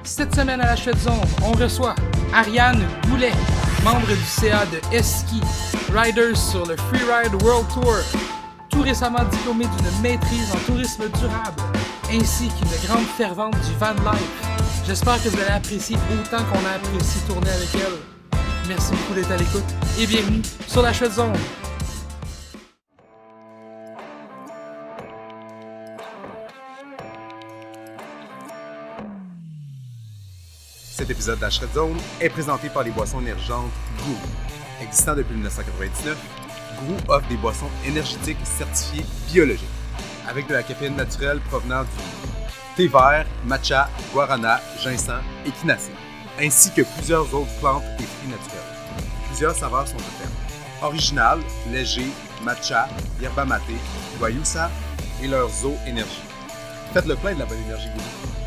Cette semaine à la Chouette Zone, on reçoit Ariane Goulet, membre du CA de Eski, Riders sur le Freeride World Tour, tout récemment diplômée d'une maîtrise en tourisme durable, ainsi qu'une grande fervente du van life. J'espère que vous allez apprécier autant qu'on a apprécié tourner avec elle. Merci beaucoup d'être à l'écoute et bienvenue sur la Chouette Zone. Cet épisode de la Chouette Zone est présenté par les boissons énergisantes Gourou. Existant depuis 1999, Gourou offre des boissons énergétiques certifiées biologiques, avec de la caféine naturelle provenant du thé vert, matcha, guarana, ginseng et quinacée, ainsi que plusieurs autres plantes et fruits naturels. Plusieurs saveurs sont offertes. Original, léger, matcha, yerba maté, guayusa et leurs eaux énergie. Faites le plein de la bonne énergie Gourou.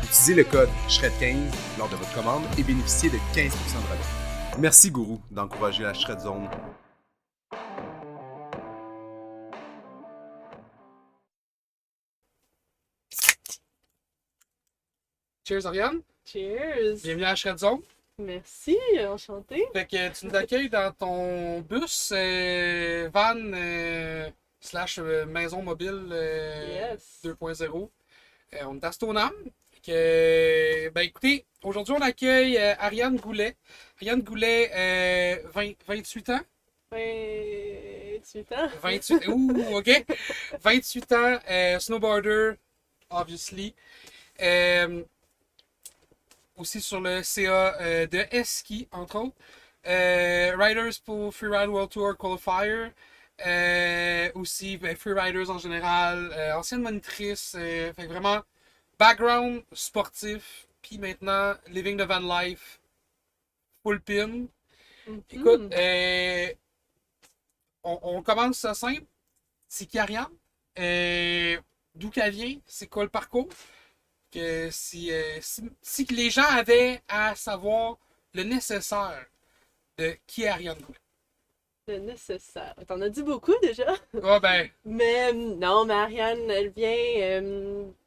Utilisez le code SHRED15 lors de votre commande et bénéficiez de 15% de rabais. Merci Gourou d'encourager la Chouette Zone. Cheers Ariane, Cheers! bienvenue à la Chouette Zone. Merci, enchanté. Fait que tu nous accueilles dans ton bus van slash maison mobile Yes. 2.0. On est à Stoneham. Ben écoutez, aujourd'hui on accueille Ariane Goulet. Ariane Goulet, 28 ans. 28 ans. 28, ok. 28 ans, snowboarder, obviously. Aussi sur le CA de Eski, entre autres. Riders pour Freeride World Tour Qualifier. Aussi, Freeriders en général. Ancienne monitrice. Fait que vraiment, background sportif. Puis maintenant, living the van life. Full pin. Écoute, on commence ça simple. C'est qui Ariane? D'où qu'elle vient? C'est quoi le parcours? Que si les gens avaient à savoir le nécessaire de qui est Ariane Goulet. Le nécessaire. T'en as dit beaucoup déjà. Ah ben, Mais non, mais Ariane, elle vient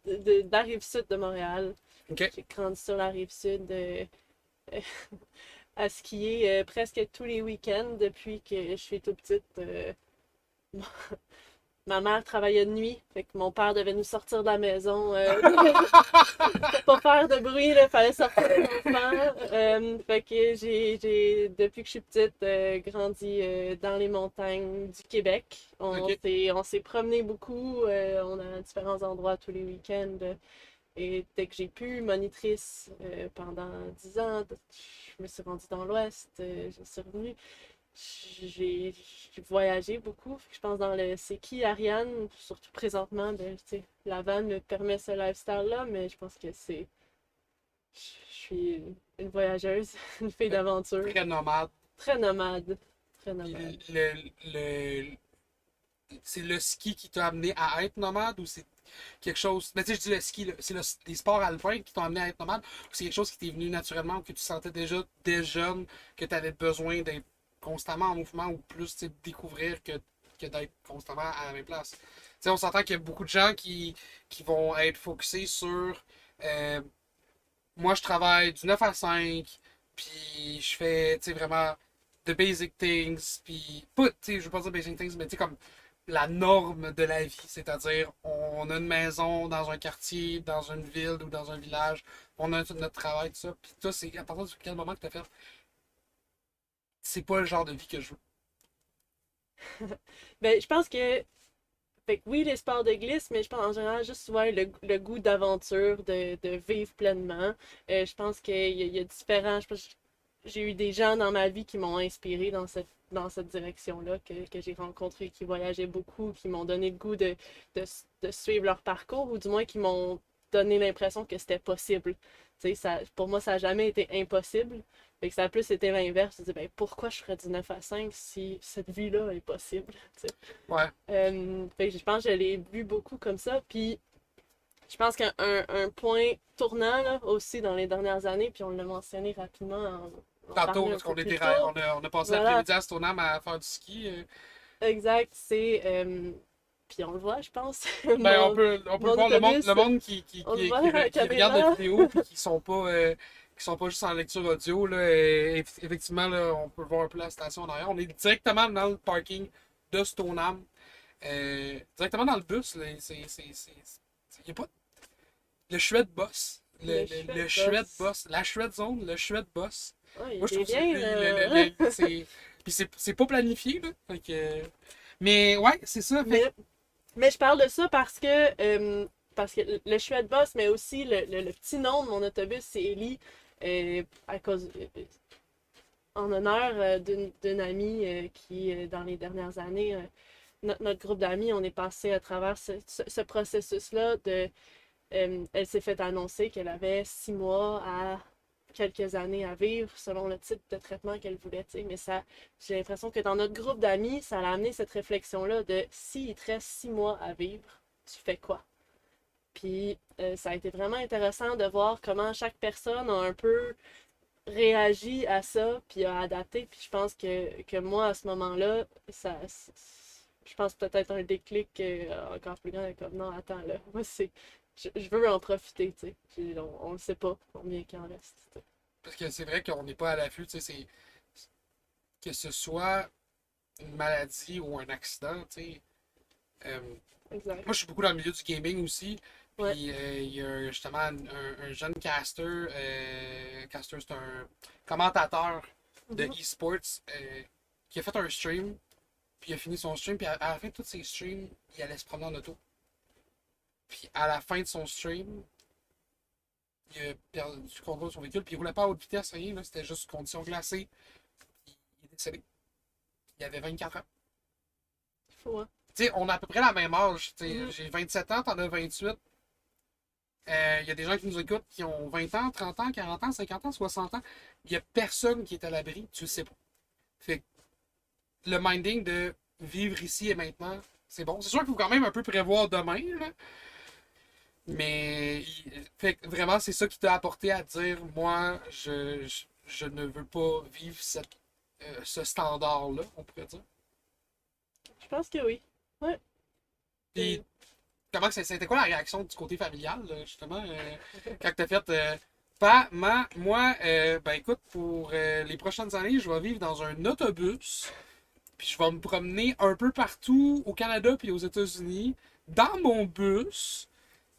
de la rive sud de Montréal. ok. J'ai grandi sur la rive sud à skier presque tous les week-ends depuis que je suis toute petite. Ma mère travaillait de nuit, fait que mon père devait nous sortir de la maison. Pour pas faire de bruit, il fallait sortir les enfants. Fait que depuis que je suis petite, grandi dans les montagnes du Québec. On s'est promené beaucoup, on a à différents endroits tous les week-ends. Et dès que j'ai pu, monitrice pendant 10 ans, je me suis rendue dans l'Ouest, je suis revenue. J'ai voyagé beaucoup. Je pense dans le c'est qui Ariane, surtout présentement, la van me permet ce lifestyle-là, mais je pense que je suis une voyageuse, une fille d'aventure. Très nomade. Très nomade. Très Puis nomade. c'est le ski qui t'a amené à être nomade ou c'est quelque chose. Mais tu sais, je dis le ski, c'est les sports alpins qui t'ont amené à être nomade ou c'est quelque chose qui t'est venu naturellement ou que tu sentais déjà dès jeune que tu avais besoin d'être constamment en mouvement ou plus découvrir que d'être constamment à la même place. T'sais, on s'entend qu'il y a beaucoup de gens qui vont être focusés sur moi je travaille du 9 à 5 puis je fais vraiment the basic things puis pas, je veux pas dire basic things mais comme la norme de la vie, c'est-à-dire on a une maison dans un quartier, dans une ville ou dans un village, on a tout notre travail, tout ça. Puis toi, c'est à partir de quel moment que tu as fait c'est pas le genre de vie que je veux. Ben, je pense que, fait que oui, les sports de glisse, mais je pense en général juste le goût d'aventure, de vivre pleinement. Je pense qu'il y a différents. Je pense que j'ai eu des gens dans ma vie qui m'ont inspiré dans cette direction-là, que j'ai rencontrés, qui voyageaient beaucoup, qui m'ont donné le goût de suivre leur parcours, ou du moins qui m'ont donné l'impression que c'était possible. Pour moi, ça n'a jamais été impossible. Fait que ça a plus été l'inverse. Je me dis, ben, pourquoi je ferais du 9 à 5 si cette vie-là est possible? T'sais. Ouais. Fait que je pense que je l'ai vu beaucoup comme ça. Puis je pense qu'un point tournant là, aussi dans les dernières années, puis on l'a mentionné rapidement tantôt, parce qu'on on a passé l'après-midi à Stoneham à faire du ski. Exact, puis on le voit, je pense. Ben, on peut mon voir autobus, le monde qui on le voit à la regarde la caméra. vidéo et qui sont pas juste en lecture audio. Là, effectivement, là, on peut voir un peu la station en arrière. On est directement dans le parking de Stoneham. Directement dans le bus. Là, y a pas... Le Shred Boss. Le Shred Boss. La Shred Zone, le Shred Boss. Ouais, Moi, je trouve il est que bien. puis c'est pas planifié, là. Fait mais ouais, c'est ça. Mais je parle de ça parce que le chouette boss, mais aussi le petit nom de mon autobus, c'est Ellie, à cause, en honneur d'une amie qui, dans les dernières années, notre groupe d'amis, on est passé à travers ce processus-là elle s'est fait annoncer qu'elle avait 6 mois à quelques années à vivre selon le type de traitement qu'elle voulait, tu sais. Mais ça, j'ai l'impression que dans notre groupe d'amis, ça a amené cette réflexion-là de s'il te reste 6 mois à vivre, tu fais quoi? Puis ça a été vraiment intéressant de voir comment chaque personne a un peu réagi à ça, puis a adapté. Puis je pense que moi, à ce moment-là, je pense peut-être un déclic encore plus grand, comme non, attends, là, moi, je veux en profiter, tu sais. On ne sait pas combien qu'il en reste. Tu sais. Parce que c'est vrai qu'on n'est pas à l'affût, tu sais, que ce soit une maladie ou un accident, tu sais. Exact. Moi, je suis beaucoup dans le milieu du gaming aussi. Ouais. Puis il y a justement un jeune caster. Caster, c'est un commentateur de Mhm. e-sports qui a fait un stream. Puis il a fini son stream. Puis à la fin de tous ses streams, il allait se promener en auto. Puis à la fin de son stream, il a perdu le contrôle de son véhicule. Puis il roulait pas à haute vitesse, rien. Là, c'était juste conditions glacées. Puis il est décédé. Il avait 24 ans. Fou, hein? Tu sais, on a à peu près la même âge. Tu sais, Mhm. j'ai 27 ans, t'en as 28. Il y a des gens qui nous écoutent qui ont 20 ans, 30 ans, 40 ans, 50 ans, 60 ans. Il n'y a personne qui est à l'abri, tu le sais pas. Fait que le minding de vivre ici et maintenant, c'est bon. C'est sûr qu'il faut quand même un peu prévoir demain, là. Mais fait que vraiment, c'est ça qui t'a apporté à dire, moi, je ne veux pas vivre ce standard-là, on pourrait dire. Je pense que oui. Ouais. Puis, comment c'était quoi la réaction du côté familial, là, justement, quand t'as fait moi, ben écoute, pour les prochaines années, je vais vivre dans un autobus, puis je vais me promener un peu partout au Canada puis aux États-Unis, dans mon bus,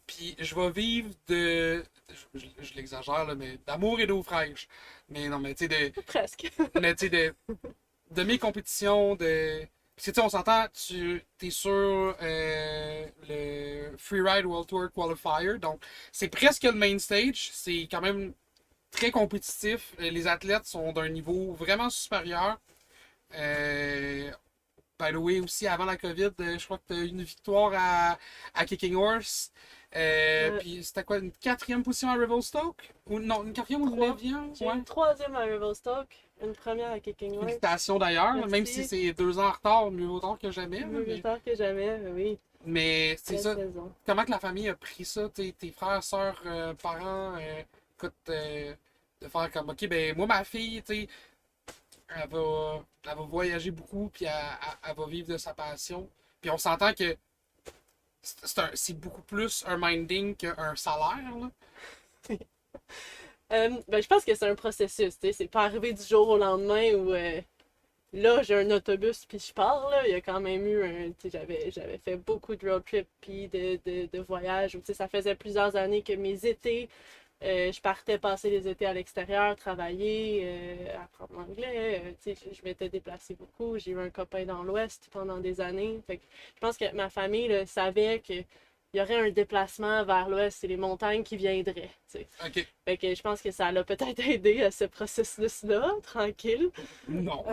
puis je vais vivre je l'exagère, là, mais d'amour et d'eau fraîche. Mais non, mais tu sais, Presque. mais, tu sais, de mes compétitions, parce que tu sais, on s'entend, tu es sur le Freeride World Tour Qualifier, donc c'est presque le main stage, c'est quand même très compétitif. Les athlètes sont d'un niveau vraiment supérieur. By the way, aussi avant la COVID, je crois que tu as eu une victoire à Kicking Horse. Puis c'était quoi, une quatrième position à Revelstoke? Ou non, une quatrième ou une neuvième? J'ai Ouais. une troisième à Revelstock, une première à Kicking Horse. Félicitations d'ailleurs, Merci. même si c'est 2 ans en retard, mieux vaut tard que jamais. Là, Mieux tard que jamais, oui. mais c'est Belle ça. saison. Comment que la famille a pris ça? Tes frères, sœurs, parents, écoute, de faire comme, ok, ben moi, ma fille, tu sais, elle va voyager beaucoup, puis elle va vivre de sa passion. Puis on s'entend que c'est beaucoup plus un minding qu'un salaire, là. Ben, je pense que c'est un processus, tu sais. C'est pas arrivé du jour au lendemain où là, j'ai un autobus puis je pars, là. Il y a quand même eu tu sais, j'avais fait beaucoup de road trips puis de voyages. Où, tu sais, ça faisait plusieurs années que mes étés, je partais passer les étés à l'extérieur, travailler, apprendre l'anglais. Tu sais, je m'étais déplacée beaucoup. J'ai eu un copain dans l'Ouest pendant des années. Fait que je pense que ma famille là, savait qu'il y aurait un déplacement vers l'Ouest, c'est les montagnes qui viendraient. Tu sais. Ok. Fait que je pense que ça l'a peut-être aidé à ce processus-là, tranquille. Non.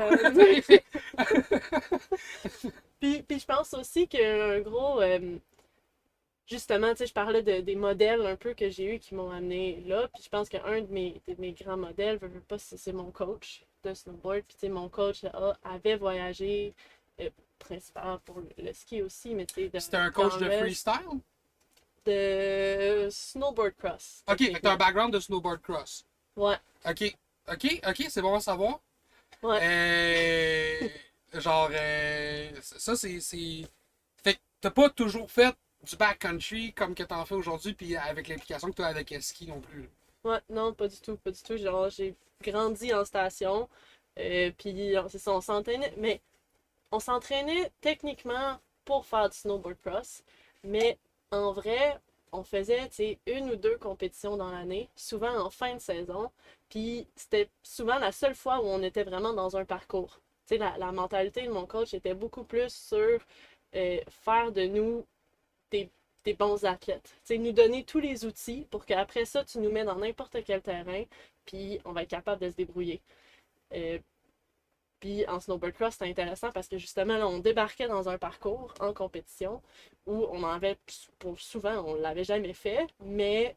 Puis je pense aussi qu'un gros. Justement, tu sais, je parlais des modèles un peu que j'ai eu qui m'ont amené là. Puis je pense qu'un de mes grands modèles, veux pas, c'est mon coach de snowboard. Puis tu sais, mon coach avait voyagé, principalement pour le ski aussi, mais tu sais, C'était un coach dans de l'Ouest, freestyle? de snowboard cross. Ok, fait que t'as un background de snowboard cross. Ouais, Ok, c'est bon à savoir. ouais. Genre, ça, Fait que t'as pas toujours fait du backcountry comme que t'en fais aujourd'hui, puis avec l'implication que t'as avec ski non plus. Ouais, non, pas du tout, pas du tout. Genre, j'ai grandi en station, puis c'est ça, on s'entraînait, mais on s'entraînait techniquement pour faire du snowboard cross, mais en vrai, on faisait, tu sais, une ou deux compétitions dans l'année, souvent en fin de saison, puis c'était souvent la seule fois où on était vraiment dans un parcours. Tu sais, la mentalité de mon coach était beaucoup plus sur faire de nous des, des bons athlètes. Tu sais, nous donner tous les outils pour qu'après ça, tu nous mets dans n'importe quel terrain, puis on va être capable de se débrouiller. Euh, Puis en snowboard cross, c'était intéressant parce que justement, là, on débarquait dans un parcours en compétition où on en avait, pour souvent, on l'avait jamais fait, mais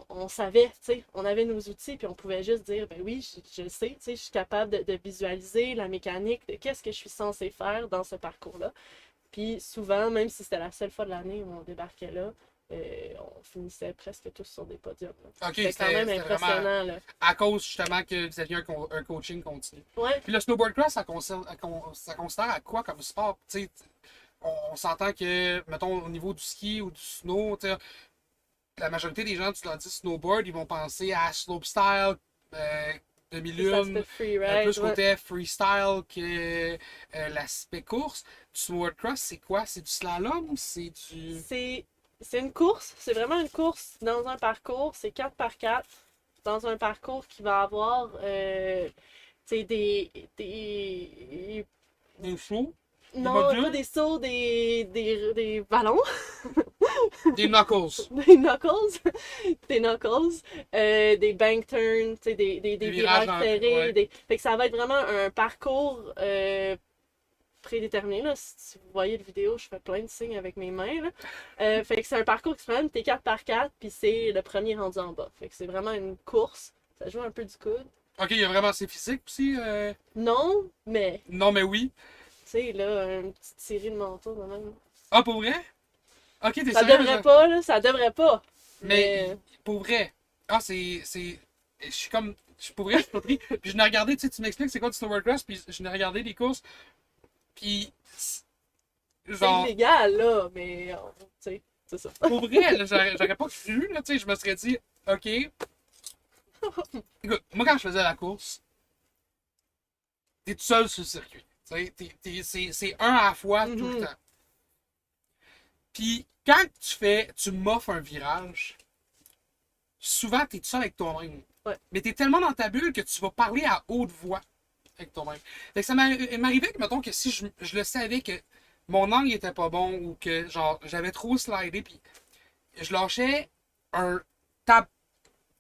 on savait, tu sais, on avait nos outils, puis on pouvait juste dire, ben oui, je sais, tu sais, je suis capable de visualiser la mécanique de qu'est-ce que je suis censé faire dans ce parcours-là. Puis souvent, même si c'était la seule fois de l'année où on débarquait là, on finissait presque tous sur des podiums, là. Ok, C'était quand même c'était vraiment impressionnant, là. à cause justement que vous aviez un coaching continu. Ouais, Puis le snowboard cross, ça considère à quoi comme sport? Tu sais, on s'entend que, mettons, au niveau du ski ou du snow, tu sais, la majorité des gens, tu leur dis snowboard, ils vont penser à slopestyle, c'est ça, demi-lune, c'était freeride, plus ouais. côté freestyle que l'aspect course. Du snowboard cross, c'est quoi? C'est du slalom? C'est du... C'est c'est une course, c'est vraiment une course dans un parcours, c'est 4 par 4 dans un parcours qui va avoir tu sais, des... Des sauts? Des Non, pas modules? des sauts, des ballons, Des knuckles? des knuckles, des knuckles, des bank turns, tu sais, Des des virages virages en... ferrés. Ouais. Fait que ça va être vraiment un parcours prédéterminé. Là. Si vous voyez la vidéo, je fais plein de signes avec mes mains. Là. Fait que c'est un parcours qui se promène, t'es 4 par 4 puis c'est le premier rendu en bas. Fait que c'est vraiment une course. Ça joue un peu du coude. Ok, il y a vraiment c'est physique aussi. Non, mais, Non, mais oui. tu sais, là, une petite série de manteaux, quand même. Ah, pour vrai? Ok, t'es Ça sérieux? devrait pas, là, ça devrait pas. Mais pour vrai. Ah, c'est. Je suis comme. Pour vrai, je suis pas pris. Puis je n'ai regardé, tu sais, tu m'expliques c'est quoi du snowboard cross, puis je n'ai regardé les courses, puis. C'est Genre, illégal, là, mais, tu sais, c'est ça. pour vrai, là, j'aurais pas cru, là, tu sais, je me serais dit, ok. Écoute, moi, quand je faisais la course, t'es tout seul sur le circuit. Tu sais, c'est un à la fois tout le Mhm. temps. Puis quand tu m'offres un virage, souvent t'es tout seul avec toi-même. Ouais. Mais t'es tellement dans ta bulle que tu vas parler à haute voix avec toi-même. Fait que ça m'arrivait que, mettons, que si je le savais que mon angle était pas bon ou que, genre, j'avais trop slidé, puis je lâchais un tap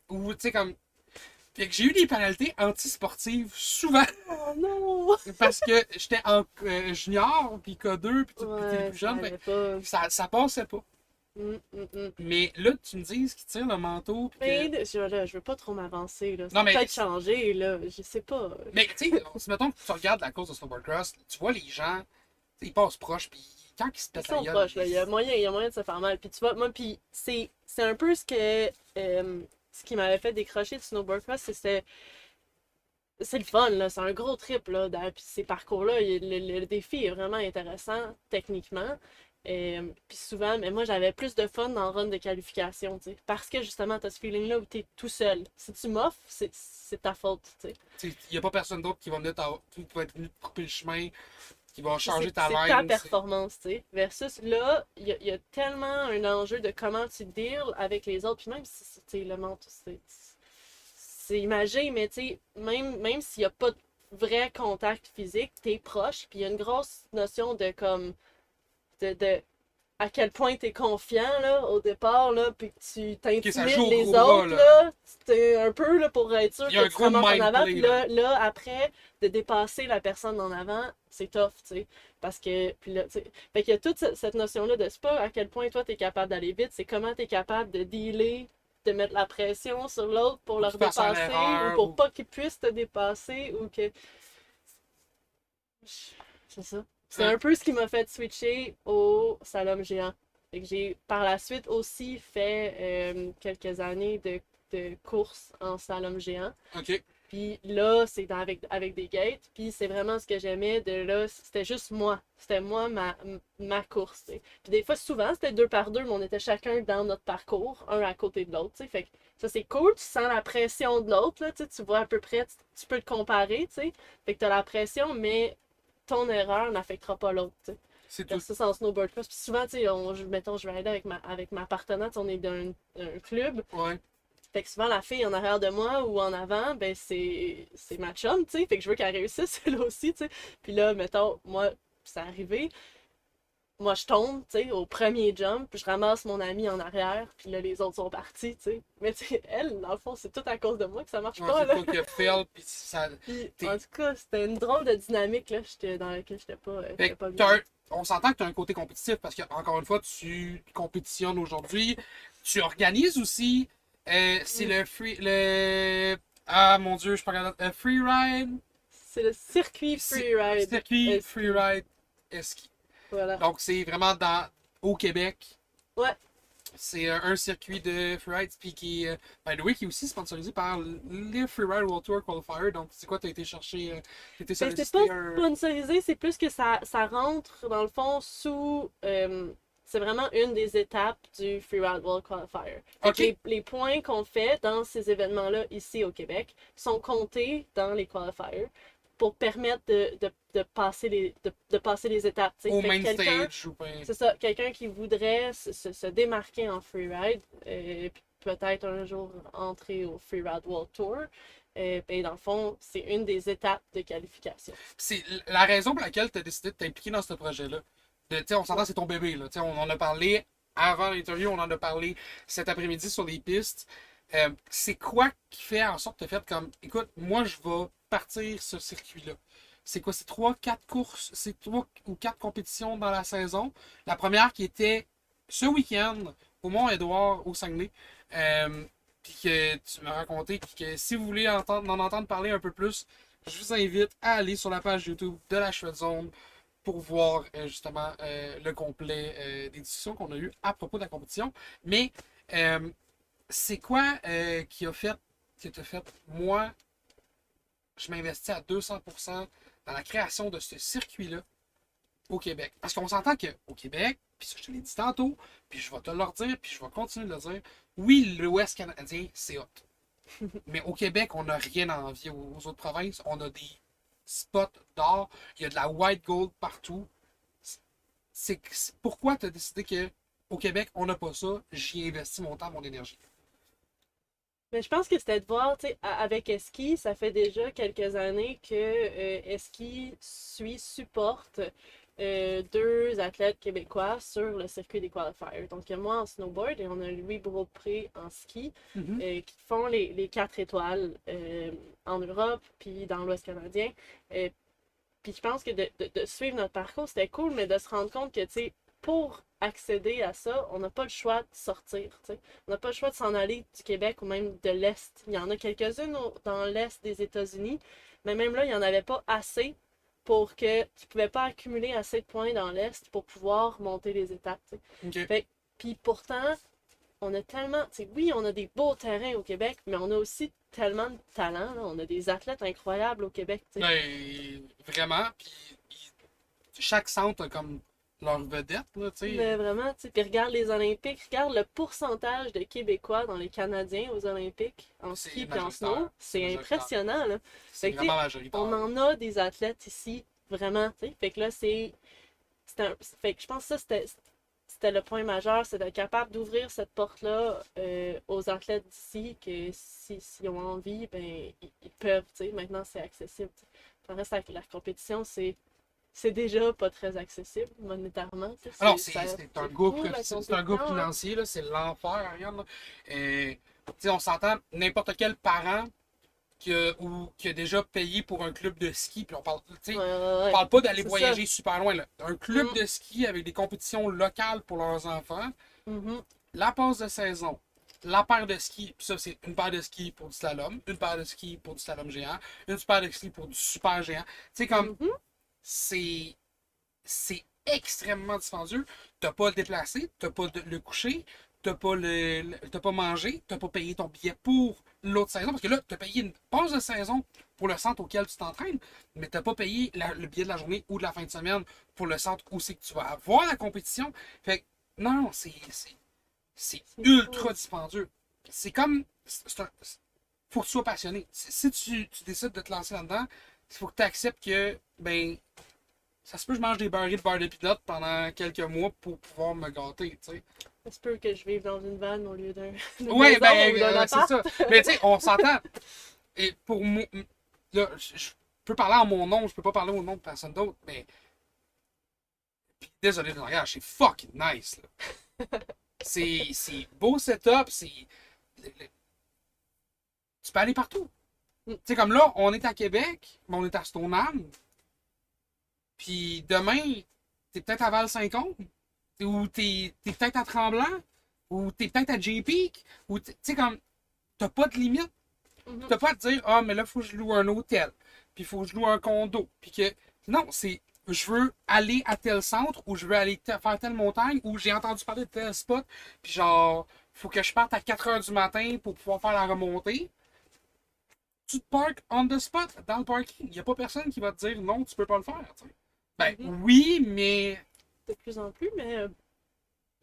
ou, tu sais, comme. Fait que j'ai eu des pénalités antisportives souvent Oh non! parce que j'étais en junior, puis K2, puis t'es Ouais, plus ça jeune. allait pas. Ça passait pas. Mm. Mais là, tu me dises qu'il tire le manteau. Pis Mais que... je veux pas trop m'avancer, là. Ça Non, peut mais. peut-être changer, là. Je sais pas. Mais tu sais, si mettons que tu regardes la course de snowboard cross, tu vois les gens, ils passent proches, puis quand ils se Ils pètent la sont gueule, proches, là. Il y a moyen de se faire mal. Puis tu vois, moi, puis c'est un peu ce qui m'avait fait décrocher du snowboard cross, c'est le fun, là. C'est un gros trip, là. Puis ces parcours-là, le défi est vraiment intéressant, techniquement. Puis souvent, mais moi, j'avais plus de fun dans le run de qualification, tu sais. Parce que justement, t'as ce feeling-là où t'es tout seul. Si tu m'offres, c'est ta faute, tu sais. il n'y a pas personne d'autre qui va venir qui va être venu te couper le chemin, qui va C'est changer ta c'est ta line. performance, tu sais. Versus là, il y a tellement un enjeu de comment tu deals avec les autres. Puis même si tu sais, le mental, c'est imagé, mais tu sais, même s'il n'y a pas de vrai contact physique, t'es proche. Puis il y a une grosse notion de comme de à quel point t'es confiant là, au départ, là, puis que tu Ok, ça t'intimides joue au les gros bras, autres, là. là, c'est un peu là, pour être sûr Il y a que un tu te gros ramasses en mind avant, play, puis là. là, après, de dépasser la personne en avant, c'est tough, tu sais, parce que, puis là, tu sais, fait qu'il y a toute cette notion-là de, c'est pas à quel point toi t'es capable d'aller vite, c'est comment t'es capable de dealer, de mettre la pression sur l'autre pour leur Qu'il fasse une dépasser, ou erreur, pour ou... pas qu'ils puissent te dépasser, ou que... C'est ça. C'est Ouais. un peu ce qui m'a fait switcher au slalom géant. Fait que j'ai par la suite aussi fait quelques années de course en slalom géant. Ok. Puis là, c'est avec des gates. Puis c'est vraiment ce que j'aimais de là. C'était juste moi. C'était moi, ma course. T'sais. Puis des fois, souvent, c'était 2 par 2, mais on était chacun dans notre parcours, un à côté de l'autre. Fait que ça, c'est cool. Tu sens la pression de l'autre. Là, tu vois à peu près, tu peux te comparer. T'sais. Fait que tu as la pression, mais ton erreur n'affectera pas l'autre. T'sais. C'est tout. Ça, c'est en snowboard cross. Puis souvent, tu sais, mettons, je vais aller avec ma partenaire. On est dans un club. Ouais. Fait que souvent, la fille en arrière de moi ou en avant, ben c'est ma chum, tu sais. Fait que je veux qu'elle réussisse, elle aussi, tu sais. Puis là, mettons, moi, c'est arrivé. Moi, je tombe, tu sais, au premier jump, puis je ramasse mon ami en arrière, puis là, les autres sont partis, tu sais. Mais tu sais, elle, dans le fond, c'est tout à cause de moi que ça marche Ouais, pas, c'est là. toi qui a fail, puis ça. Puis, T'es- en tout cas, c'était une drôle de dynamique, là, dans laquelle Fait j'étais que pas bien. on s'entend que tu as un côté compétitif parce que, encore une fois, tu compétitionnes aujourd'hui. Tu organises aussi. C'est Mm. le free. Ah mon dieu, je suis pas capable. Freeride. C'est le circuit freeride. Circuit ski. freeride ski. Voilà. Donc, c'est vraiment au Québec. Ouais. C'est un circuit de freeride puis qui, by the way, qui est aussi sponsorisé par le Freeride World Tour Qualifier. Donc, c'est quoi, tu as été chercher, tu été Ben, c'est sollicité pas un. sponsorisé, c'est plus que ça rentre dans le fond sous. C'est vraiment une des étapes du Freeride World Qualifier. Fait Ok. que les points qu'on fait dans ces événements-là ici au Québec sont comptés dans les qualifiers pour permettre de passer de passer les étapes. T'sais. Au Fait que main quelqu'un, stage ou bien. c'est ça, quelqu'un qui voudrait se démarquer en freeride, puis peut-être un jour entrer au Freeride World Tour. Ben, dans le fond, c'est une des étapes de qualification. C'est la raison pour laquelle tu as décidé de t'impliquer dans ce projet-là. On s'entend, c'est ton bébé. Là. On en a parlé avant l'interview, on en a parlé cet après-midi sur les pistes. C'est quoi qui fait en sorte que tu as fait comme, écoute, moi, je vais partir ce circuit-là. C'est quoi? C'est 3, 4 courses, c'est 3 ou 4 compétitions dans la saison. La première qui était ce week-end au Mont-Édouard, au Saguenay. Puis que tu m'as raconté que si vous voulez en entendre parler un peu plus, je vous invite à aller sur la page YouTube de la Shred Zone pour voir justement le complet des discussions qu'on a eues à propos de la compétition. Mais euh, c'est quoi qui t'a fait, moi, je m'investis à 200% dans la création de ce circuit-là au Québec. Parce qu'on s'entend qu'au Québec, puis ça je te l'ai dit tantôt, puis je vais te le redire, puis je vais continuer de le dire, oui, l'Ouest canadien, c'est hot. Mais au Québec, on n'a rien à envier aux autres provinces. On a des spots d'or, il y a de la white gold partout. Pourquoi tu as décidé que au Québec, on n'a pas ça, j'y investis mon temps, mon énergie. Mais je pense que c'était de voir, tu sais, avec Eski, ça fait déjà quelques années que Eski supporte 2 athlètes québécois sur le circuit des qualifiers. Donc, il y a moi en snowboard et on a Louis Beaupré en ski qui font les 4 étoiles en Europe puis dans l'Ouest canadien. Puis je pense que de suivre notre parcours, c'était cool, mais de se rendre compte que, tu sais, pour accéder à ça, on n'a pas le choix de sortir. T'sais. On n'a pas le choix de s'en aller du Québec ou même de l'Est. Il y en a quelques-unes dans l'Est des États-Unis, mais même là, il n'y en avait pas assez pour que tu ne pouvais pas accumuler assez de points dans l'Est pour pouvoir monter les étapes. Okay. Puis pourtant, on a tellement. Oui, on a des beaux terrains au Québec, mais on a aussi tellement de talent. Là. On a des athlètes incroyables au Québec. Ben, vraiment. Puis chaque centre a comme leur vedette. Là, mais vraiment, tu sais, puis regarde les Olympiques, regarde le pourcentage de Québécois dans les Canadiens aux Olympiques, en ski et en snow, c'est impressionnant, là. C'est Fait que, vraiment majoritaire. on en a des athlètes ici, vraiment, tu sais. Fait que là, fait que je pense que ça, c'était le point majeur, c'est d'être capable d'ouvrir cette porte-là aux athlètes d'ici, que s'ils ont envie, ben, ils peuvent, tu sais. Maintenant, c'est accessible. T'sais. Le reste, avec la compétition, c'est déjà pas très accessible monétairement. Alors, c'est un groupe hein. financier, là, c'est l'enfer, Ariane. On s'entend, n'importe quel parent qui a déjà payé pour un club de ski, puis on parle pas d'aller voyager super loin. Là. Un club de ski avec des compétitions locales pour leurs enfants, la passe de saison, la paire de skis, puis ça, c'est une paire de skis pour du slalom, une paire de skis pour du slalom géant, une paire de skis pour du super géant. Tu sais, comme. C'est extrêmement dispendieux. T'as pas à le déplacer, t'as pas le coucher, t'as pas mangé, t'as pas payé ton billet pour l'autre saison, parce que là, t'as payé une pause de saison pour le centre auquel tu t'entraînes, mais t'as pas payé le billet de la journée ou de la fin de semaine pour le centre où c'est que tu vas avoir la compétition. Fait que, non, c'est ultra dispendieux. C'est comme, faut que tu sois passionné. Si tu décides de te lancer là-dedans, il faut que tu acceptes que, ben, ça se peut que je mange des beurrés de beurre de pinot pendant quelques mois pour pouvoir me gâter, tu sais. Ça se peut que je vive dans une vanne au lieu d'une Ouais, maison ou d'un ben, c'est appart. ça. Mais tu sais, on s'entend. Et pour moi, là, je peux parler en mon nom, je peux pas parler au nom de personne d'autre, mais. Puis désolé de regarder, c'est fucking nice, là. C'est beau setup, tu peux aller partout. Tu sais, comme là, on est à Québec, mais on est à Stoneham. Puis demain, t'es peut-être à Val-Saint-Côme, ou t'es peut-être à Tremblant, ou t'es peut-être à J-Peak, ou tu sais, comme, t'as pas de limite. T'as pas à te dire, ah, mais là, faut que je loue un hôtel, puis faut que je loue un condo, puis que. Non, c'est. Je veux aller à tel centre, ou je veux aller faire telle montagne, ou j'ai entendu parler de tel spot, puis genre, faut que je parte à 4 h du matin pour pouvoir faire la remontée. Tu te parques on the spot, dans le parking. Il n'y a pas personne qui va te dire non, tu peux pas le faire. T'sais. Ben oui, mais. De plus en plus, mais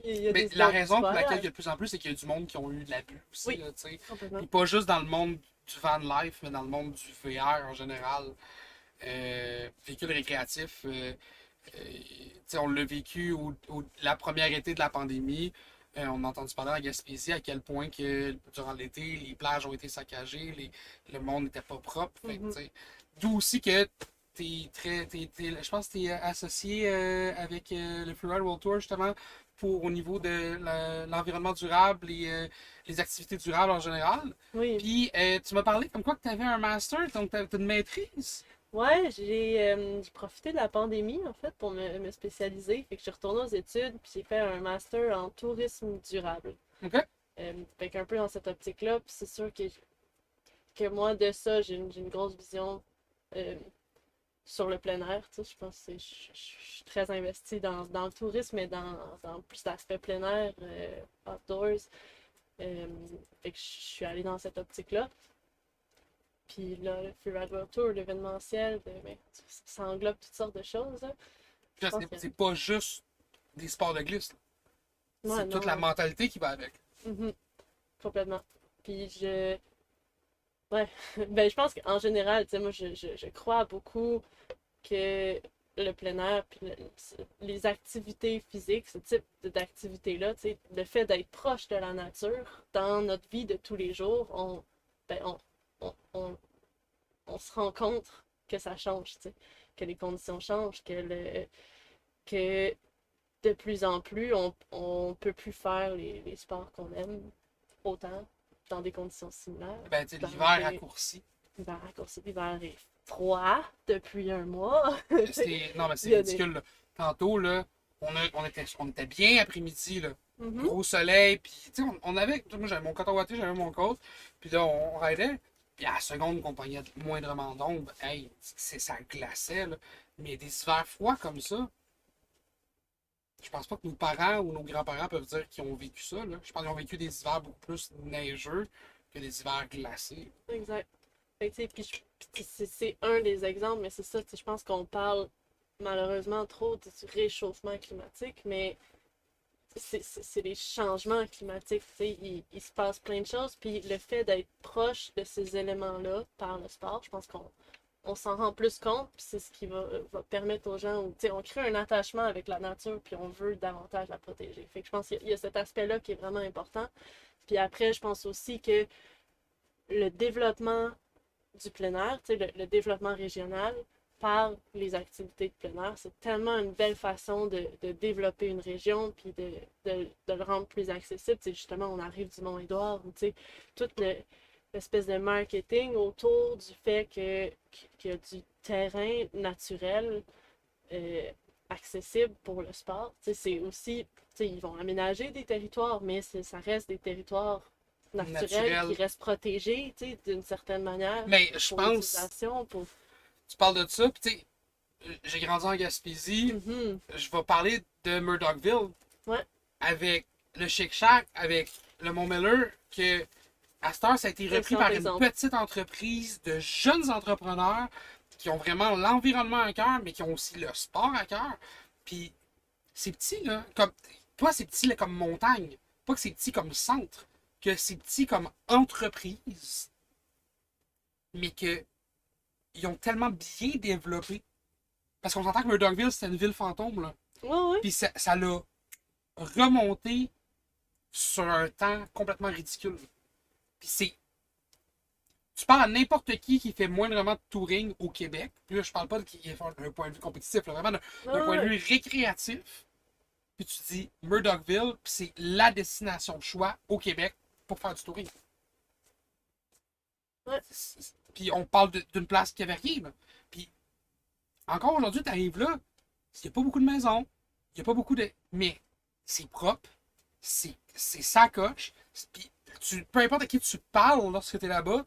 il y a Mais des la autres raison pour histoires. laquelle il y a de plus en plus, c'est qu'il y a du monde qui ont eu de l'abus aussi. Oui. Là, t'sais. Complètement. Puis pas juste dans le monde du van life, mais dans le monde du VR en général. Véhicule récréatif. On l'a vécu la première été de la pandémie. On a entendu parler à Gaspésie à quel point que durant l'été, les plages ont été saccagées, le monde n'était pas propre. Fait que, d'où aussi que je pense que tu es associé avec le Freeride World Tour justement au niveau de l'environnement durable et les activités durables en général. Oui. Puis tu m'as parlé comme quoi que tu avais un master, donc tu as une maîtrise. Ouais, j'ai profité de la pandémie, en fait, pour me spécialiser. Fait que je suis retournée aux études, puis j'ai fait un master en tourisme durable. OK? Fait qu'un peu dans cette optique-là, puis c'est sûr que moi, de ça, j'ai une grosse vision sur le plein air, tu sais. Je pense que je suis très investie dans le tourisme, mais dans plus l'aspect plein air, outdoors. Fait que je suis allée dans cette optique-là. Puis là, le Freeride World Tour, l'événementiel, ben, ça englobe toutes sortes de choses. Là. Puis là, c'est pas juste des sports de glisse. Ouais, C'est toute la mentalité qui va avec. Complètement. Puis ouais, ben je pense qu'en général, tu sais, moi, je crois beaucoup que le plein air, puis les activités physiques, ce type d'activité-là, tu sais, le fait d'être proche de la nature dans notre vie de tous les jours, on se rend compte que ça change, tu sais, que les conditions changent, que de plus en plus, on peut plus faire les sports qu'on aime autant dans des conditions similaires. Ben, tu sais, l'hiver raccourci. L'hiver raccourci, l'hiver est froid depuis un mois. Non, mais c'est ridicule. Là. Tantôt, là, on était bien après-midi, là. Gros soleil, puis tu sais, on avait. Moi, j'avais mon coton watté, j'avais mon coat, puis là, on raidait. Puis à la seconde qu'on pognait moindrement d'ombre, hey, ça glaçait, là. Mais des hivers froids comme ça, je pense pas que nos parents ou nos grands-parents peuvent dire qu'ils ont vécu ça, là. Je pense qu'ils ont vécu des hivers beaucoup plus neigeux que des hivers glacés. Exact. Fait que, puis c'est un des exemples, mais c'est ça, je pense qu'on parle malheureusement trop du réchauffement climatique, mais c'est les changements climatiques, il se passe plein de choses, puis le fait d'être proche de ces éléments-là par le sport, je pense qu'on s'en rend plus compte, puis c'est ce qui va permettre aux gens, on crée un attachement avec la nature, puis on veut davantage la protéger. Fait que je pense qu'il y a cet aspect-là qui est vraiment important. Puis après, je pense aussi que le développement du plein air, le développement régional, par les activités de plein air. C'est tellement une belle façon de développer une région puis de le rendre plus accessible. T'sais, justement, on arrive du Mont-Édouard, toute l'espèce de marketing autour du fait qu'il y a du terrain naturel accessible pour le sport. C'est aussi, ils vont aménager des territoires, mais ça reste des territoires naturels qui restent protégés d'une certaine manière. Mais je pense... Tu parles de ça, puis tu sais, j'ai grandi en Gaspésie, je vais parler de Murdochville. Ouais. Avec le Shake Shack avec le Mont Miller, que à cette heure, ça a été repris par une petite entreprise de jeunes entrepreneurs qui ont vraiment l'environnement à cœur, mais qui ont aussi le sport à cœur. Puis c'est petit, là. Comme, toi, c'est petit là, comme montagne. Pas que c'est petit comme centre, que c'est petit comme entreprise. Mais que ils ont tellement bien développé. Parce qu'on s'entend que Murdochville, c'était une ville fantôme, là. Ouais. Puis ça l'a remonté sur un temps complètement ridicule. Puis c'est. Tu parles à n'importe qui fait moindrement de touring au Québec. Puis là, je parle pas de qui est d'un point de vue compétitif, là, vraiment d'un point de vue récréatif. Puis tu dis Murdochville, puis c'est la destination de choix au Québec pour faire du touring. Ouais. Puis on parle d'une place qui avait rien. Là. Puis encore aujourd'hui, tu arrives là, il n'y a pas beaucoup de maisons, il n'y a pas beaucoup de. Mais c'est propre, c'est sacoche. Puis peu importe à qui tu parles lorsque tu es là-bas,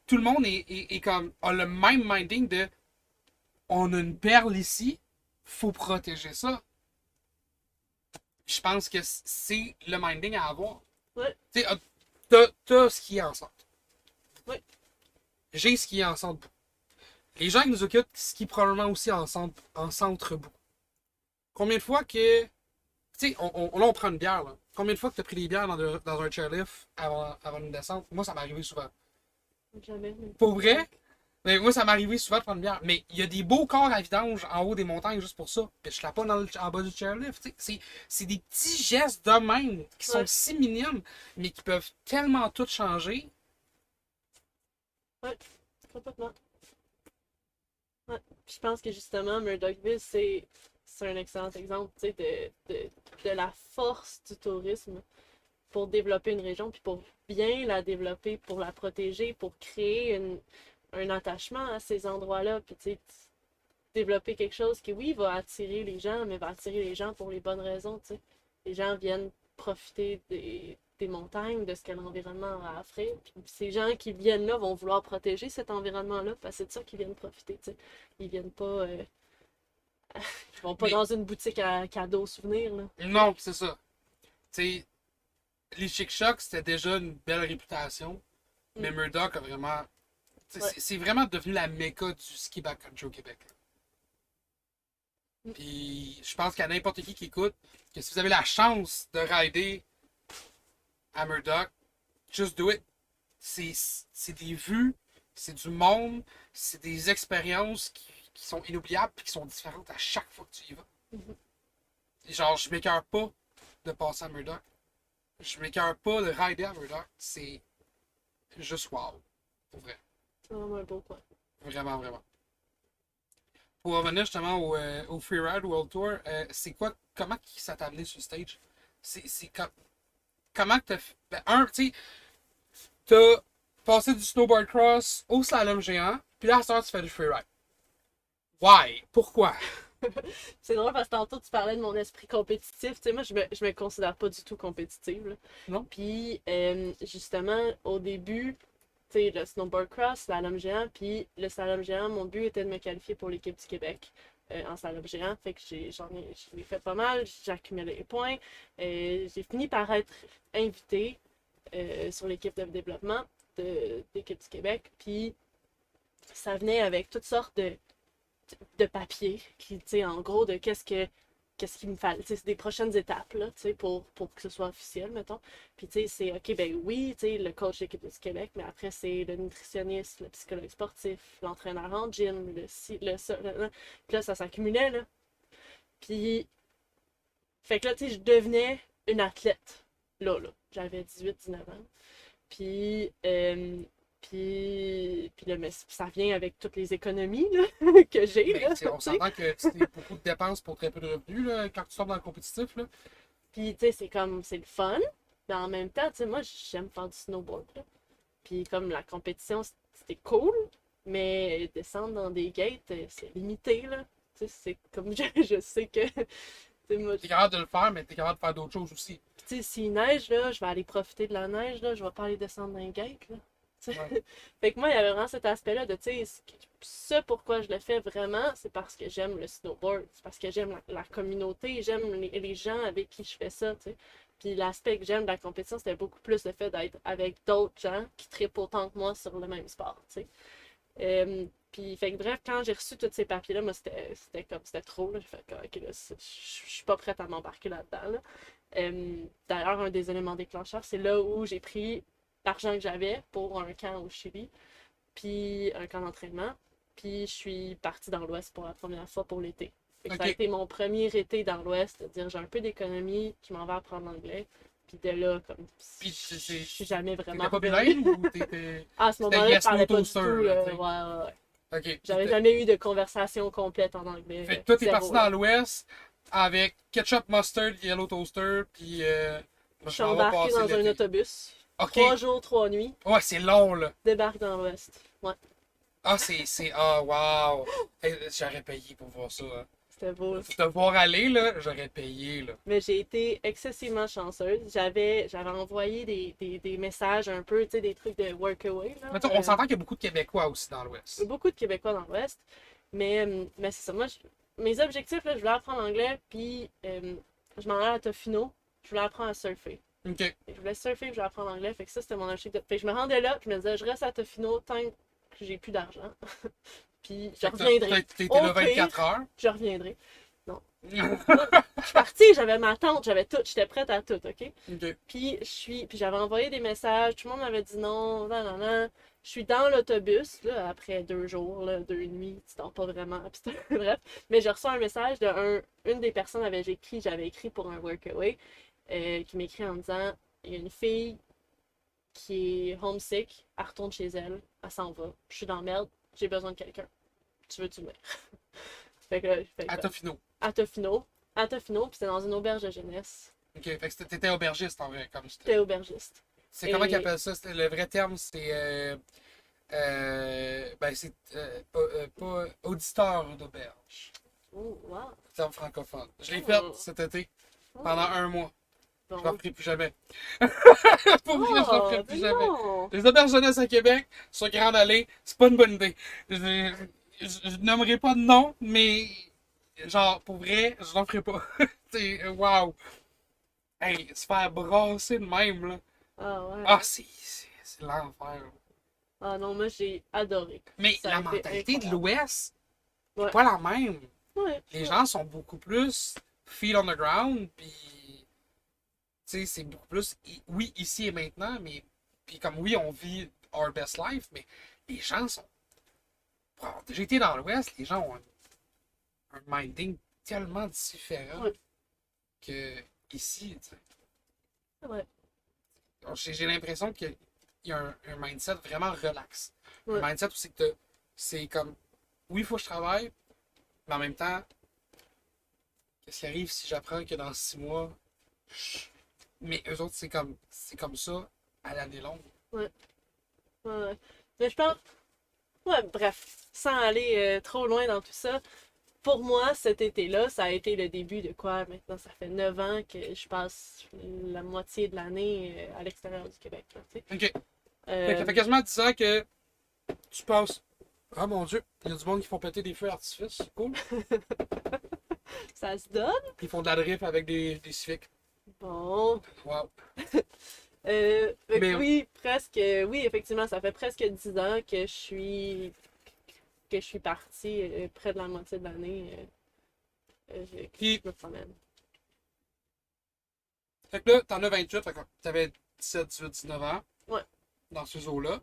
tout le monde est comme a le même minding de on a une perle ici, faut protéger ça. Je pense que c'est le minding à avoir. Ouais. Tu sais, t'as ce qui est en centre. Oui. J'ai ce qui est en centre. Les gens qui nous occupent, ce qui est probablement aussi en centre beaucoup. Combien de fois que. Tu sais, là, on prend une bière, là. Combien de fois que tu as pris des bières dans un chairlift avant une descente? Moi, ça m'est arrivé souvent. Jamais. Pour vrai? Mais moi, ça m'est arrivé souvent de prendre une bière. Mais il y a des beaux corps à vidange en haut des montagnes juste pour ça. Puis je ne pas en bas du chairlift. C'est des petits gestes de même qui sont si minimes, mais qui peuvent tellement tout changer. Ouais, complètement. Ouais. Puis je pense que justement, Murdochville, c'est un excellent exemple de la force du tourisme pour développer une région, puis pour bien la développer, pour la protéger, pour créer un attachement à ces endroits-là, puis tu sais, développer quelque chose qui, oui, va attirer les gens, mais va attirer les gens pour les bonnes raisons, tu sais. Les gens viennent profiter des montagnes, de ce que l'environnement a à offrir, puis ces gens qui viennent là vont vouloir protéger cet environnement-là, parce que c'est de ça qu'ils viennent profiter, tu sais. Ils viennent pas... ils vont pas dans une boutique à cadeaux souvenirs, là. Non, c'est ça. Tu sais, les Chic Chocs, c'était déjà une belle réputation, mais Murdoch a vraiment... C'est vraiment devenu la méca du ski backcountry au Québec. Puis je pense qu'à n'importe qui écoute, que si vous avez la chance de rider à Murdoch, just do it. C'est des vues, c'est du monde, c'est des expériences qui sont inoubliables et qui sont différentes à chaque fois que tu y vas. Genre, je m'écœure pas de passer à Murdoch. Je m'écœure pas de rider à Murdoch. C'est juste wow. Pour vrai. C'est vraiment un beau coin. Vraiment, vraiment. Pour revenir justement au Freeride World Tour, c'est quoi, comment ça t'a amené sur le stage? Comment que t'as fait? Ben, tu sais, t'as passé du snowboard cross au slalom géant, puis là, à ce moment, tu fais du freeride. Why? Pourquoi? C'est drôle parce que tantôt tu parlais de mon esprit compétitif. Tu sais, moi, je me considère pas du tout compétitive, là. Non? Puis, justement, au début, tu sais, le snowboard cross, slalom géant, puis le slalom géant, mon but était de me qualifier pour l'équipe du Québec en slalom géant. Fait que je l'ai fait pas mal, j'ai accumulé les points. J'ai fini par être invitée sur l'équipe de développement de l'équipe du Québec. Puis, ça venait avec toutes sortes de papiers, qui, tu sais, en gros, de qu'est-ce qu'il me fallait. C'est des prochaines étapes, là, tu sais, pour que ce soit officiel, mettons. Puis, tu sais, c'est, OK, ben oui, tu sais, le coach d'équipe du Québec, mais après, c'est le nutritionniste, le psychologue sportif, l'entraîneur en gym, le ça, puis là, ça s'accumulait, là. Puis, fait que là, tu sais, je devenais une athlète, là. J'avais 18-19 ans. Puis, puis là, mais ça vient avec toutes les économies là, que j'ai. Ben, on s'entend que c'est beaucoup de dépenses pour très peu de revenus là, quand tu sors dans le compétitif. Là. Puis, tu sais, c'est le fun. Mais en même temps, tu sais, moi, j'aime faire du snowboard. Là. Puis, comme la compétition, c'était cool. Mais descendre dans des gates, c'est limité. Là. Tu sais, c'est comme je sais que. Moi, t'es capable de le faire, mais t'es capable de faire d'autres choses aussi. Puis, tu sais, s'il neige, là, je vais aller profiter de la neige. Là, je vais pas aller descendre dans les gates. Là. Ouais. Fait que moi, il y avait vraiment cet aspect-là de, tu sais, ce pourquoi je le fais vraiment, c'est parce que j'aime le snowboard, c'est parce que j'aime la communauté, j'aime les gens avec qui je fais ça, tu sais. Puis l'aspect que j'aime de la compétition, c'était beaucoup plus le fait d'être avec d'autres gens qui trippent autant que moi sur le même sport, tu sais. Puis, fait que bref, quand j'ai reçu tous ces papiers-là, moi, c'était trop, là. J'ai fait que, ok, là, je suis pas prête à m'embarquer là-dedans, là. D'ailleurs, un des éléments déclencheurs, c'est là où j'ai pris l'argent que j'avais pour un camp au Chili, puis un camp d'entraînement. Puis je suis partie dans l'Ouest pour la première fois pour l'été. Fait que ça a Ok. été mon premier été dans l'Ouest, c'est-à-dire j'ai un peu d'économie, je m'en vais apprendre l'anglais. Puis de là, comme, Puis je suis jamais vraiment t'étais pas revenue. bilingue ou t'étais. À ce C'était moment-là, je yes, no parlais pas du toaster, tout. là, Ouais, tu sais. ouais, ouais. Ok. Puis J'avais jamais eu de conversation complète en anglais. fait que toi, t'es Zéro, parti là. dans l'Ouest avec ketchup, mustard, yellow toaster, puis Je suis je m'en vais embarquée passer dans un l'été. autobus. Ok. 3 jours, 3 nuits. Ouais, c'est long, là. Débarque dans l'Ouest. Ouais, Ah, ah, wow. Hey, j'aurais payé pour voir ça. Hein. c'était beau, là. Pour te voir aller, là, j'aurais payé, là. Mais j'ai été excessivement chanceuse. J'avais envoyé des messages un peu, tu sais, des trucs de workaway, là. Mais on s'entend qu'il y a beaucoup de Québécois aussi dans l'Ouest. Beaucoup de Québécois dans l'Ouest. Mais c'est ça. Moi, mes objectifs, là, je voulais apprendre l'anglais, puis je m'en allais à Tofino. Je voulais apprendre à surfer. Ok. Et je voulais surfer, je voulais apprendre l'anglais. Fait que ça, c'était mon objectif. Fait que je me rendais là, puis je me disais, je reste à Tofino tant que j'ai plus d'argent. Puis je reviendrai. T'étais là Au pire, 24 heures. je reviendrai. Je suis partie, j'avais ma tante, j'avais tout, j'étais prête à tout, ok? Ok. Puis j'avais envoyé des messages, tout le monde m'avait dit non, non, non, non. Je suis dans l'autobus, là, après 2 jours, là, 2 nuits, tu dors pas vraiment, puis bref. Mais j'ai reçu un message une des personnes j'avais écrit pour un workaway, qui m'écrit en me disant, il y a une fille qui est homesick, elle retourne chez elle, elle s'en va, je suis dans la merde, j'ai besoin de quelqu'un. Tu veux-tu venir? Fait que là, À Tofino. à Tofino, puis c'était dans une auberge de jeunesse. Ok. Fait que t'étais aubergiste en vrai, comme c'était. J'étais aubergiste. C'est comment Et- qu'ils appellent ça? Le vrai terme, c'est. Ben, c'est. Pas auditeur d'auberge. Oh, wow. Terme francophone. Je l'ai fait cet été, pendant un mois. Je Bon. n'en ferai plus jamais. Pour vrai, je n'en ferai plus mais jamais. non. Les auberges jeunesse à Québec, sur Grande Allée, c'est pas une bonne idée. Je nommerai pas de nom, mais. Genre, pour vrai, je n'en ferai pas. C'est. Waouh! Hey, se faire brasser de même, là. Ah ouais. Ah, c'est l'enfer. Ah non, moi j'ai adoré. Mais Ça la a été mentalité de incroyable. l'Ouest, c'est Ouais. pas la même. Ouais. Les gens sont beaucoup plus feet on the ground, puis. Tu sais, c'est beaucoup plus. Oui, ici et maintenant, mais. Puis comme oui, on vit our best life, mais les gens sont. Pour avoir déjà été dans l'Ouest, les gens ont un minding tellement différent Ouais. que ici, tu sais. Ouais. Alors, j'ai l'impression qu'il y a un mindset vraiment relax. Ouais. Un mindset où c'est comme, oui, il faut que je travaille, mais en même temps, qu'est-ce qui arrive si j'apprends que dans 6 mois, mais eux autres, c'est comme ça à l'année longue. Ouais. Mais je pense. Ouais, bref, sans aller trop loin dans tout ça, pour moi, cet été-là, ça a été le début de quoi? Maintenant, ça fait 9 ans que je passe la moitié de l'année à l'extérieur du Québec, là, tu sais. Ok. Fait que Euh, ça fait quasiment 10 ans que tu passes. Ah mon dieu, il y a du monde qui font péter des feux d'artifice, c'est cool. ça se donne. Puis ils font de la drift avec des civiques. Bon. Wow. Fait que Mais- oui, presque. Oui, effectivement, ça fait presque 10 ans que je suis partie près de la moitié de l'année. Que Puis- je me promène. Fait que là, t'en as 28, fait que t'avais 17, 18, 19 ans. Ouais. Dans ces eaux-là.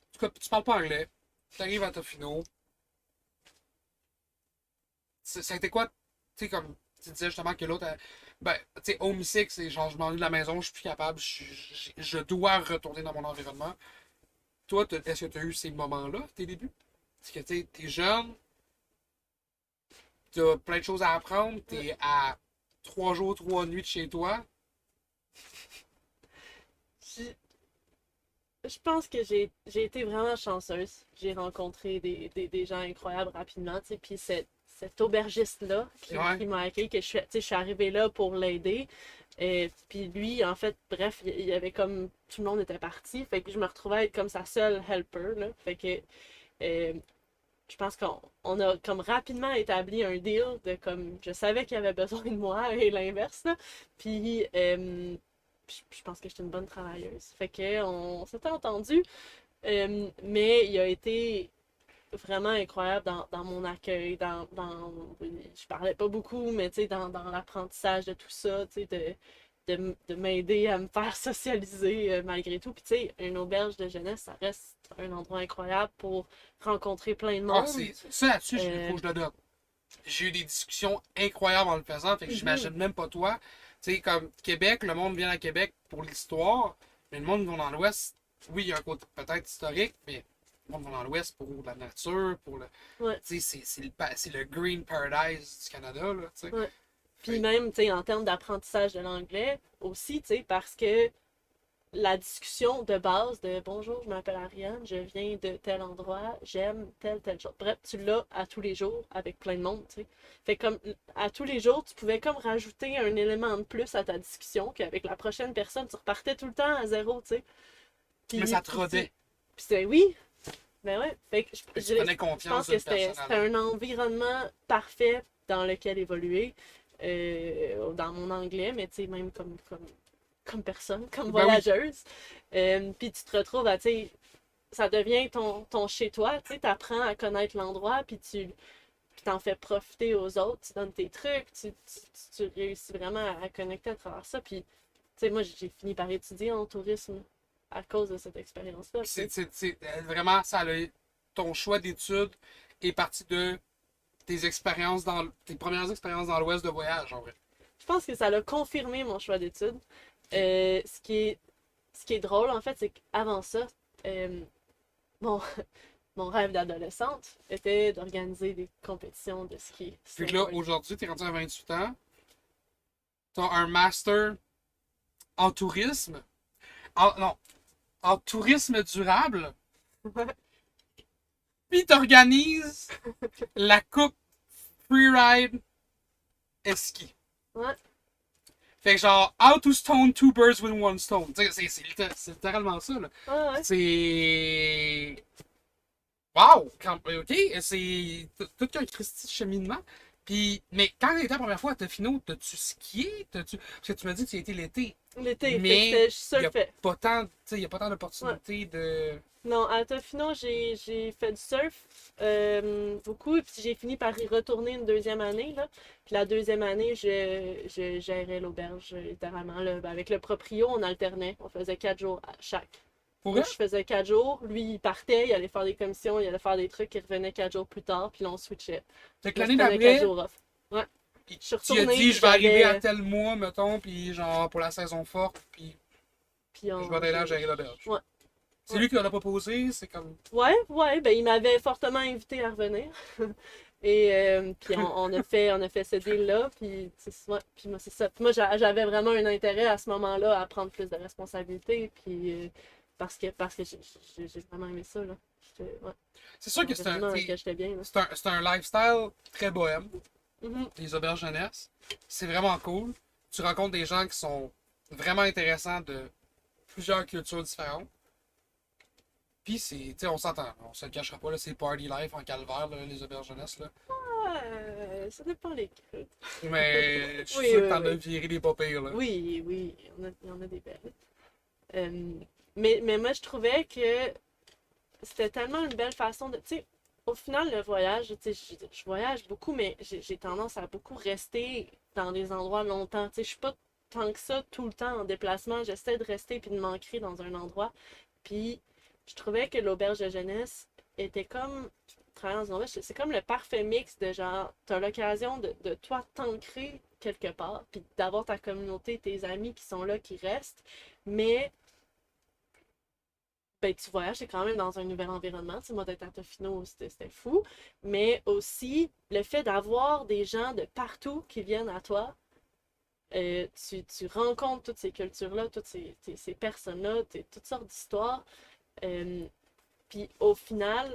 En tout cas, tu parles pas anglais. T'arrives à Tofino. Ça a été quoi? Tu sais, comme tu disais justement que l'autre. Ben, tu sais, homesick, c'est genre, je m'ennuie de la maison, je suis plus capable, je dois retourner dans mon environnement. Toi, est-ce que tu as eu ces moments-là, tes débuts? Est-ce que t'es jeune, t'as plein de choses à apprendre, t'es à 3 jours, 3 nuits de chez toi. Je je pense que j'ai été vraiment chanceuse. J'ai rencontré des gens incroyables rapidement, tu sais, puis cet aubergiste-là Ouais. qui m'a accueilli, que tu sais, je suis arrivée là pour l'aider. Puis lui, en fait, bref, il y avait comme tout le monde était parti, fait que je me retrouvais à être comme sa seule helper, là. Fait que je je pense qu'on a comme rapidement établi un deal de comme je savais qu'il avait besoin de moi et l'inverse là. Puis je pense que j'étais une bonne travailleuse. Fait que on s'était entendu, mais il a été vraiment incroyable dans mon accueil, je parlais pas beaucoup, mais tu sais, dans l'apprentissage de tout ça, tu sais, de m'aider à me faire socialiser malgré tout. Puis tu sais, une auberge de jeunesse, ça reste un endroit incroyable pour rencontrer plein de Ah, monde. c'est ça là-dessus, il Euh, faut que je le donne. J'ai eu des discussions incroyables en le faisant, fait que mhm, j'imagine même pas toi. Tu sais, comme Québec, le monde vient à Québec pour l'histoire, mais le monde va dans l'Ouest. Oui, il y a un côté peut-être historique, mais le monde va dans l'Ouest pour la nature, pour le. ouais, Tu sais, c'est le Green Paradise du Canada, là, tu sais. ouais. Puis Fait même, tu sais, en termes d'apprentissage de l'anglais aussi, tu sais, parce que la discussion de base de bonjour, je m'appelle Ariane, je viens de tel endroit, j'aime telle chose. Bref, tu l'as à tous les jours avec plein de monde, tu sais. Fait comme à tous les jours, tu pouvais comme rajouter un élément de plus à ta discussion qu'avec la prochaine personne, tu repartais tout le temps à zéro, tu sais. mais ça te rodait. Puis c'est oui, ben ouais. Fait que Fait que tu prenais je pense confiance que d'une personne à c'était l'autre. un environnement parfait dans lequel évoluer. Dans mon anglais, mais tu sais, même comme personne, comme Ben oui. voyageuse. Puis tu te retrouves à, tu sais, ça devient ton chez-toi, tu sais, t'apprends à connaître l'endroit, puis t'en fais profiter aux autres, tu donnes tes trucs, tu réussis vraiment à connecter à travers ça. Puis, tu sais, moi, j'ai fini par étudier en tourisme à cause de cette expérience-là, tu sais. Vraiment, ton choix d'études est parti de tes premières expériences dans l'Ouest de voyage, en vrai. Je pense que ça l'a confirmé mon choix d'études. Ce qui est drôle, en fait, c'est qu'avant ça, euh, mon, mon rêve d'adolescente était d'organiser des compétitions de ski Puis que là, snowboard. aujourd'hui, t'es rendu à 28 ans, t'as un master en tourisme, non, en tourisme durable, puis t'organises la coupe freeride ski. Ouais, Fait que genre, how to stone two birds with one stone. Tu sais, c'est littéralement ça, là. ouais, ouais. C'est. Wow! Ok, c'est tout qu'un Christy de cheminement. Puis, mais quand t'étais la première fois à Tofino, t'as-tu skié? Parce que tu m'as dit que tu y étais l'été. L'été, fait que Mais je il n'y a surfais. pas tant, tu sais, y a pas tant Ouais. d'opportunités de. Non, à Tofino, j'ai fait du surf beaucoup, et puis j'ai fini par y retourner une deuxième année, là. Puis la deuxième année, je gérais l'auberge, littéralement, là. Ben, avec le proprio, on alternait. On faisait 4 jours à chaque. Pour Moi, eux? je faisais 4 jours. Lui, il partait, il allait faire des commissions, il allait faire des trucs, il revenait 4 jours plus tard, puis là, on switchait. Fait que Là, je l'année prenais 4 d'après, jours off. Ouais. Je suis tu as retournée, dit, puis je vais arriver à j'avais. tel mois, mettons, puis genre pour la saison forte, puis Puis je vais t'aider à gérer l'auberge. Ouais. C'est Ouais. lui qui l'a proposé, c'est comme. Ouais, ouais, ben il m'avait fortement invité à revenir. Et puis on a fait ce deal-là, puis ouais, puis moi c'est ça. Puis moi j'avais vraiment un intérêt à ce moment-là à prendre plus de responsabilités, puis parce que j'ai vraiment aimé ça là. Ouais, C'est sûr un que environnement dans lequel j'étais bien là. c'est un lifestyle très bohème, Mhm. les auberges jeunesse. C'est vraiment cool. Tu rencontres des gens qui sont vraiment intéressants de plusieurs cultures différentes. Puis tu sais, on s'entend, on se le cachera pas, là, c'est party life en calvaire, là, les auberges jeunesse, là. Ça dépend lesquels. Mais je suis Oui, sûr que oui, t'en as oui. viré des pas pires, là. Oui, oui, il y en a des belles. Mais moi je trouvais que c'était tellement une belle façon de. Tu sais, au final, le voyage, tu sais, je voyage beaucoup, mais j'ai tendance à beaucoup rester dans des endroits longtemps. Tu sais, je suis pas tant que ça tout le temps en déplacement. J'essaie de rester puis de m'ancrer dans un endroit. Puis, je trouvais que l'auberge de jeunesse était comme. Travailler dans une auberge, c'est comme le parfait mix de genre, t'as l'occasion de toi t'ancrer quelque part, puis d'avoir ta communauté, tes amis qui sont là, qui restent, mais ben, tu voyages, c'est quand même dans un nouvel environnement. Tu sais, moi, d'être à Tofino, c'était fou. Mais aussi, le fait d'avoir des gens de partout qui viennent à toi, tu rencontres toutes ces cultures-là, toutes ces personnes-là, toutes sortes d'histoires. Euh, Puis au final,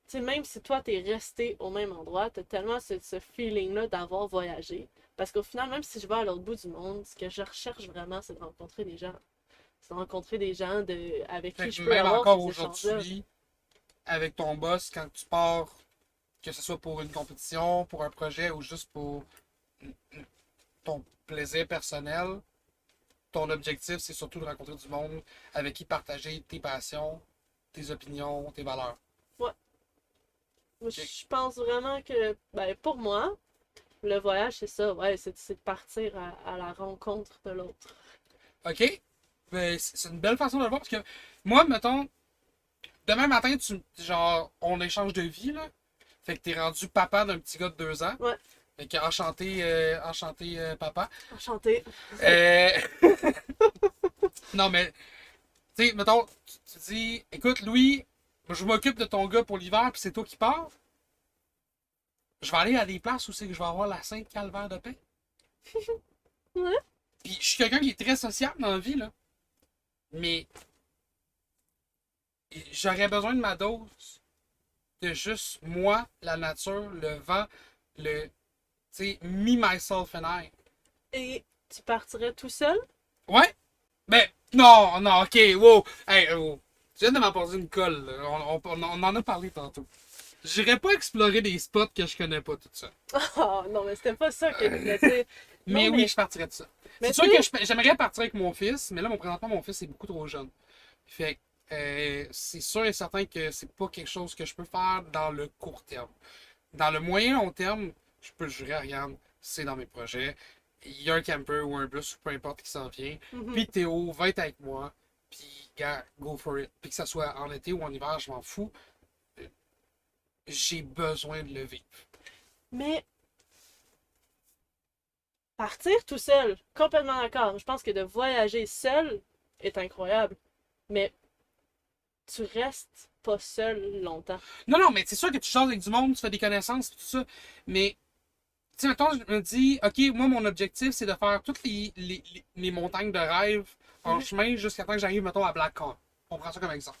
tu sais, même si toi, t'es resté au même endroit, t'as tellement ce feeling-là d'avoir voyagé. Parce qu'au final, même si je vais à l'autre bout du monde, ce que je recherche vraiment, c'est de rencontrer des gens. C'est de rencontrer des gens avec Fait qui que je peux même avoir encore ces échanges-là. aujourd'hui, avec ton boss, quand tu pars que ce soit pour une compétition, pour un projet ou juste pour ton plaisir personnel, ton objectif, c'est surtout de rencontrer du monde avec qui partager tes passions, tes opinions, tes valeurs. Ouais. Moi, je pense vraiment que, ben, pour moi, le voyage, c'est ça, ouais, c'est de partir à la rencontre de l'autre. OK? Ben, c'est une belle façon de le voir parce que moi, mettons, demain matin, genre, on échange de vie, là. Fait que t'es rendu papa d'un petit gars de 2 ans. Ouais. Fait que enchanté papa. Enchantée. Euh, non, mais, tu sais, mettons, tu dis, écoute, Louis, je m'occupe de ton gars pour l'hiver, puis c'est toi qui pars. Je vais aller à des places où c'est que je vais avoir la Sainte Calvaire de paix. Ouais. Puis je suis quelqu'un qui est très sociable dans la vie, là. Mais j'aurais besoin de ma dose de juste moi, la nature, le vent, le. Tu sais, me, myself and I. Et tu partirais tout seul? Ouais? Ben, non, non, ok, wow. Hey, wow. Tu viens de m'apporter une colle, là. On en a parlé tantôt. J'irais pas explorer des spots que je connais pas, tout ça. Oh non, mais c'était pas ça que je voulais dire. Mais Non, oui, mais- je partirais de ça. Mais C'est sûr tu sais- que j'aimerais partir avec mon fils, mais là, présentement, mon fils est beaucoup trop jeune. Fait que c'est sûr et certain que c'est pas quelque chose que je peux faire dans le court terme. Dans le moyen long terme, je peux le jurer, regarde, c'est dans mes projets. Il y a un camper ou un bus ou peu importe qui s'en vient. Mhm. Puis Théo va être avec moi. Puis, gars, go for it. Puis que ça soit en été ou en hiver, je m'en fous. J'ai besoin de le vivre. Mais partir tout seul, complètement d'accord. Je pense que de voyager seul est incroyable. Mais tu restes pas seul longtemps. Non, non, mais c'est sûr que tu changes avec du monde, tu fais des connaissances, tout ça. Mais, tu sais, mettons, je me dis, OK, moi, mon objectif, c'est de faire toutes les montagnes de rêve en chemin jusqu'à temps que j'arrive, mettons, à Blackcomb. On prend ça comme exemple.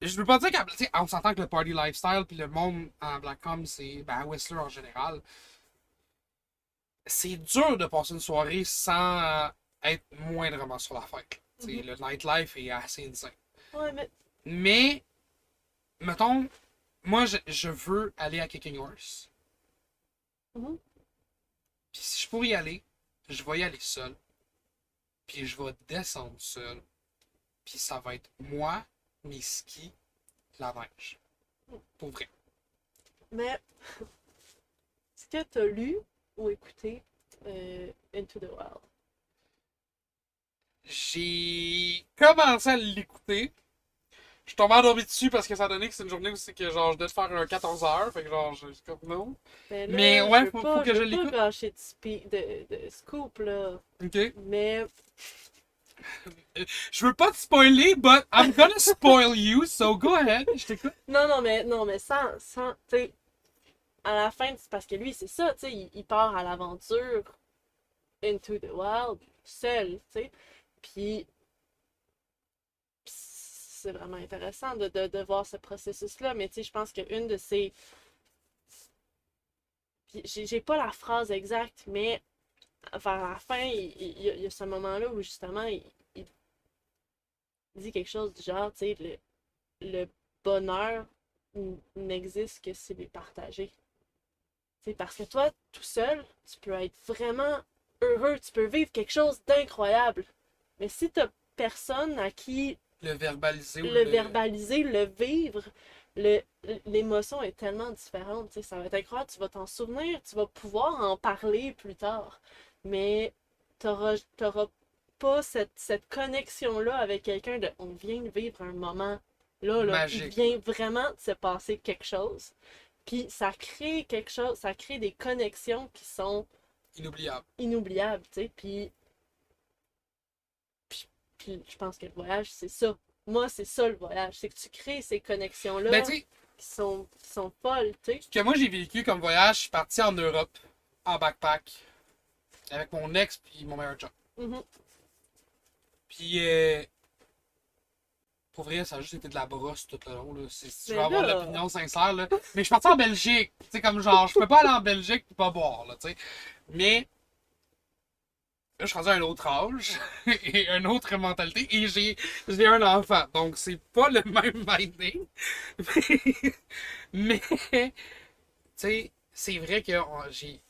Je veux pas dire qu'à, tu sais, on s'entend que le party lifestyle puis le monde en Blackcomb, c'est, ben, à Whistler en général, c'est dur de passer une soirée sans être moindrement sur la fête. Tu sais, le nightlife est assez insane. Ouais, mais Mais, mettons, moi, je veux aller à Kicking Horse. Mhm. Puis si je pourrais y aller, je vais y aller seul. Puis je vais descendre seul. Puis ça va être moi, mes skis, la neige. Pour vrai. Mais est-ce que tu as lu ou écouté Into the Wild? J'ai commencé à l'écouter. Je suis tombé endormi dessus parce que ça donnait que c'est une journée où c'est que genre je devais faire un 14 heures. Fait que genre, je suis comme non. Ben Mais là, ouais, je veux faut pas, que je veux l'écoute. pas gâcher de scoop, là. Ok. Mais Je veux pas te spoiler, but I'm gonna spoil you, so go ahead. Je t'écoute. non, mais sans, tu sais, à la fin, c'est parce que lui, c'est ça, tu sais, il part à l'aventure Into the Wild, seul, tu sais. Puis c'est vraiment intéressant de voir ce processus-là, mais tu sais, je pense qu'une de ces... Puis j'ai pas la phrase exacte, mais vers la fin, il y a ce moment-là où justement, il dit quelque chose du genre, tu sais, le bonheur n'existe que s'il est partagé. Tu sais, parce que toi, tout seul, tu peux être vraiment heureux, tu peux vivre quelque chose d'incroyable. Mais si t'as personne à qui Le verbaliser ou le verbaliser, le vivre, l'émotion est tellement différente. Tu sais, ça va être incroyable, tu vas t'en souvenir, tu vas pouvoir en parler plus tard. Mais t'auras pas cette connexion-là avec quelqu'un de on vient de vivre un moment là, il Magique. vient vraiment de se passer quelque chose. Puis ça crée quelque chose, ça crée des connexions qui sont Inoubliable. inoubliables, tu sais. Puis je pense que le voyage, c'est ça. Moi, c'est ça le voyage. C'est que tu crées ces connexions-là Ben, tu sais, qui sont folles, tu sais. ce que moi j'ai vécu comme voyage, je suis parti en Europe, en backpack, avec mon ex puis mon meilleur job. Mhm. Puis, pour vrai, ça a juste été de la brosse tout le long. Là. Si tu Mais veux avoir là- l'opinion sincère, là. Mais je suis parti en Belgique. Tu sais, comme genre, je peux pas aller en Belgique et pas boire, là, tu sais. Mais, je suis rendu à un autre âge et une autre mentalité et j'ai un enfant. Donc, c'est pas le même minding. Mais, tu sais, c'est vrai que j'ai.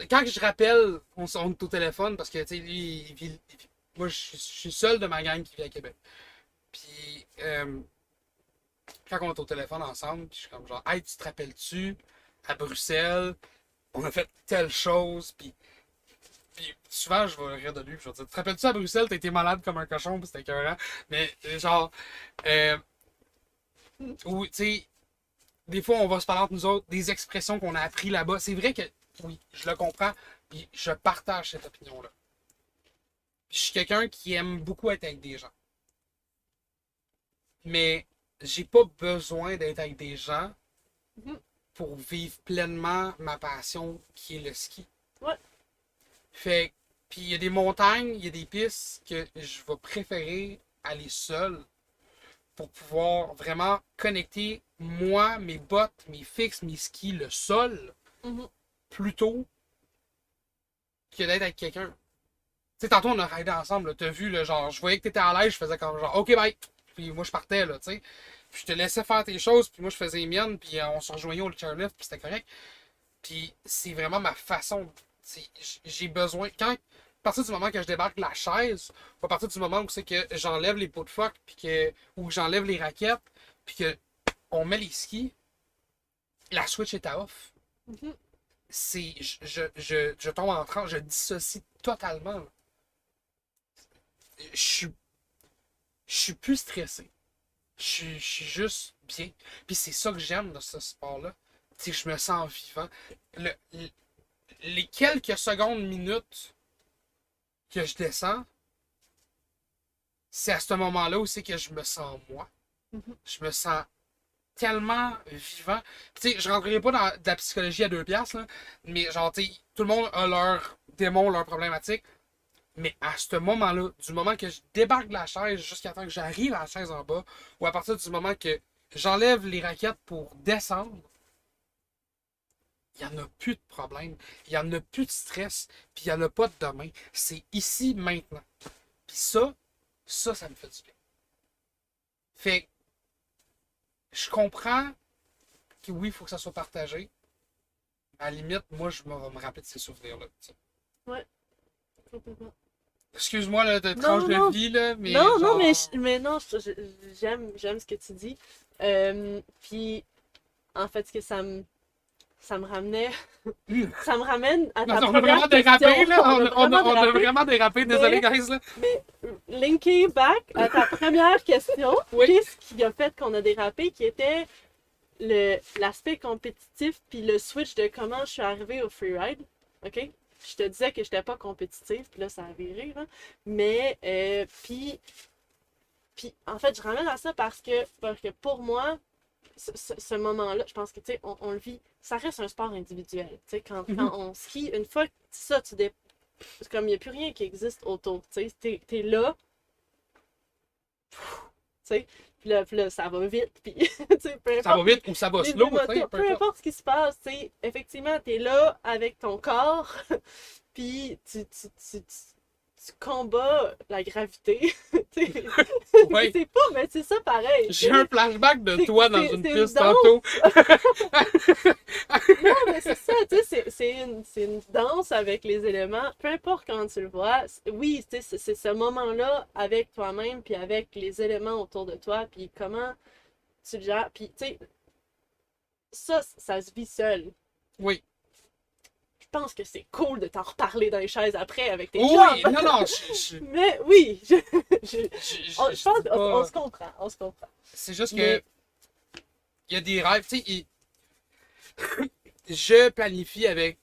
Quand je rappelle, on est au téléphone parce que, tu sais, lui, moi, je suis seul de ma gang qui vit à Québec. Puis, quand on est au téléphone ensemble, je suis comme genre, hey, tu te rappelles-tu, à Bruxelles, on a fait telle chose, puis souvent, je vais rire de lui, puis je vais dire, te rappelles-tu à Bruxelles, t'as été malade comme un cochon, puis c'était écœurant. Mais genre, euh, ou, tu sais, des fois, on va se parler entre nous autres, des expressions qu'on a appris là-bas. C'est vrai que, oui, je le comprends, puis je partage cette opinion-là. Puis je suis quelqu'un qui aime beaucoup être avec des gens. Mais j'ai pas besoin d'être avec des gens Mhm. pour vivre pleinement ma passion qui est le ski. Ouais. Fait puis il y a des montagnes, il y a des pistes que je vais préférer aller seul pour pouvoir vraiment connecter moi, mes bottes, mes fixes, mes skis, le sol, Mhm. plutôt que d'être avec quelqu'un. Tu sais, tantôt on a raidé ensemble, là, t'as vu, là, genre, je voyais que t'étais à l'aise, je faisais comme genre, ok, bye. Puis moi je partais, là, tu sais. Puis je te laissais faire tes choses, puis moi je faisais les miennes, puis on se rejoignait au chairlift, puis c'était correct. Puis c'est vraiment ma façon. J'ai besoin. À partir du moment que je débarque de la chaise, ou à partir du moment où c'est que j'enlève les pots de phoque, puis que, ou que j'enlève les raquettes, puis que on met les skis, la switch est à off. Mhm. Je tombe en transe, je dissocie totalement. Là. Je suis, je suis plus stressé. Je suis juste bien. Puis c'est ça que j'aime de ce sport-là. Tu sais, je me sens vivant. Le- les quelques secondes, minutes que je descends, c'est à ce moment-là où c'est que je me sens moi. Mhm. Je me sens tellement vivant. Tu sais, je rentrerai pas dans de la psychologie à 2 piastres, là, mais genre, tu sais, tout le monde a leurs démons, leurs problématiques. Mais à ce moment-là, du moment que je débarque de la chaise jusqu'à temps que j'arrive à la chaise en bas, ou à partir du moment que j'enlève les raquettes pour descendre, il n'y en a plus de problème, il n'y en a plus de stress, puis il n'y en a pas de demain. C'est ici, maintenant. Puis ça me fait du bien. Fait que je comprends que oui, il faut que ça soit partagé. À la limite, moi, je vais me rappeler de ces souvenirs-là. Tu sais. Ouais, complètement. Excuse-moi là, de Non, tranche non. de vie, là, mais Non, non, genre. mais non, j'aime ce que tu dis. Puis, en fait, ce que ça me ramenait, ça me ramène à ta On a première vraiment question. dérapé, là. On a On a dérapé. vraiment dérapé. Désolé, guys, là. Linké back à ta première question, Oui. qu'est-ce qui a fait qu'on a dérapé, qui était l'aspect compétitif, puis le switch de comment je suis arrivée au freeride. OK? Je te disais que je n'étais pas compétitive, puis là, ça a viré, là. Mais, puis, en fait, je ramène à ça parce que pour moi, ce moment-là, je pense que, tu sais, on le vit, ça reste un sport individuel. Tu sais, quand on skie, une fois que ça, c'est comme il n'y a plus rien qui existe autour. Tu sais, t'es là, tu sais, puis là, ça va vite, puis, tu sais, peu Ça va importe vite ou ça va les slow, tu sais, émotions, peu peu importe. importe ce qui se passe, tu sais, effectivement, t'es là avec ton corps, puis tu combats la gravité. Tu sais, Ouais. c'est pas, mais c'est ça pareil. J'ai un flashback de C'est- toi dans c'est- une c'est piste une danse. tantôt. Non, mais c'est ça, tu sais, c'est une danse avec les éléments, peu importe comment tu le vois. Oui, tu sais, c'est ce moment-là avec toi-même, puis avec les éléments autour de toi, puis comment tu le gères. Puis, tu sais, ça se vit seul. Oui. Je pense que c'est cool de t'en reparler dans les chaises après avec tes Oui, chums. non, Mais oui, je je pense dis qu'on pas. se comprend, on se comprend. C'est juste que Mais- il y a des rêves. Tu sais, je planifie avec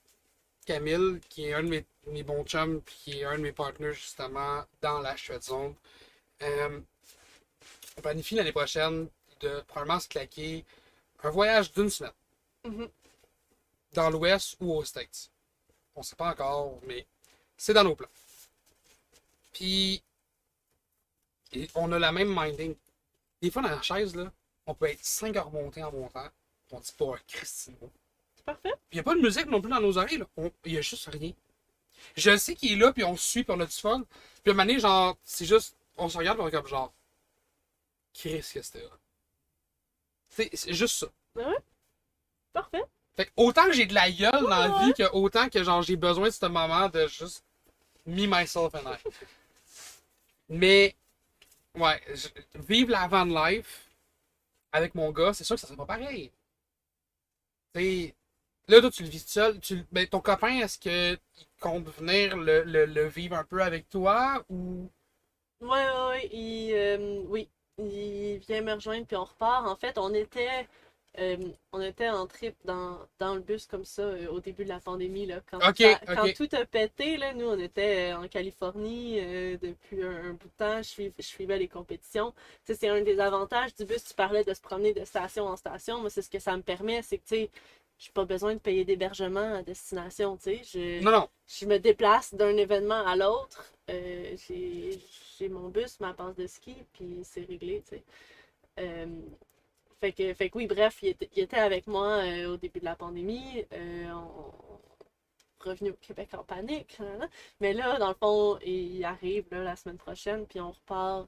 Camille, qui est un de mes bons chums, puis qui est un de mes partners justement dans la Shred Zone. On planifie l'année prochaine de probablement se claquer un voyage d'une semaine. Mhm. Dans l'Ouest ou aux States. On sait pas encore, mais c'est dans nos plans. Puis, on a la même minding. Des fois, dans la chaise, là, on peut être 5 heures montées en montant. On dit pas Christine. C'est parfait. Il n'y a pas de musique non plus dans nos oreilles. Il n'y a juste rien. Je sais qu'il est là, puis on se suit, puis on a du fun. Puis à un moment donné, genre, c'est juste, on se regarde, puis on est comme genre, Chris, que c'était là. C'est juste ça. Ouais, parfait. Fait que autant que j'ai de la gueule dans la vie, que autant que genre j'ai besoin de ce moment de juste me, myself and I. Mais, ouais, vivre la van life avec mon gars, c'est sûr que ça serait pas pareil. T'sais, là, toi, tu le vis seul. Ben, ton copain, est-ce qu'il compte venir le vivre un peu avec toi ou. Ouais, oui, il vient me rejoindre puis on repart. En fait, on était en trip dans le bus comme ça au début de la pandémie, là. Ok, Quand ok. tout a pété, là, nous, on était en Californie depuis un bout de temps. Je suivais les compétitions. Tu sais, c'est un des avantages du bus. Tu parlais de se promener de station en station. Moi, c'est ce que ça me permet, c'est que, tu sais, j'ai pas besoin de payer d'hébergement à destination, tu sais. Non, non. Je me déplace d'un événement à l'autre. J'ai mon bus, ma passe de ski, puis c'est réglé, tu sais. Euh, fait que oui, bref, il était avec moi au début de la pandémie. On est revenu au Québec en panique. Nanana. Mais là, dans le fond, il arrive là, la semaine prochaine, puis on repart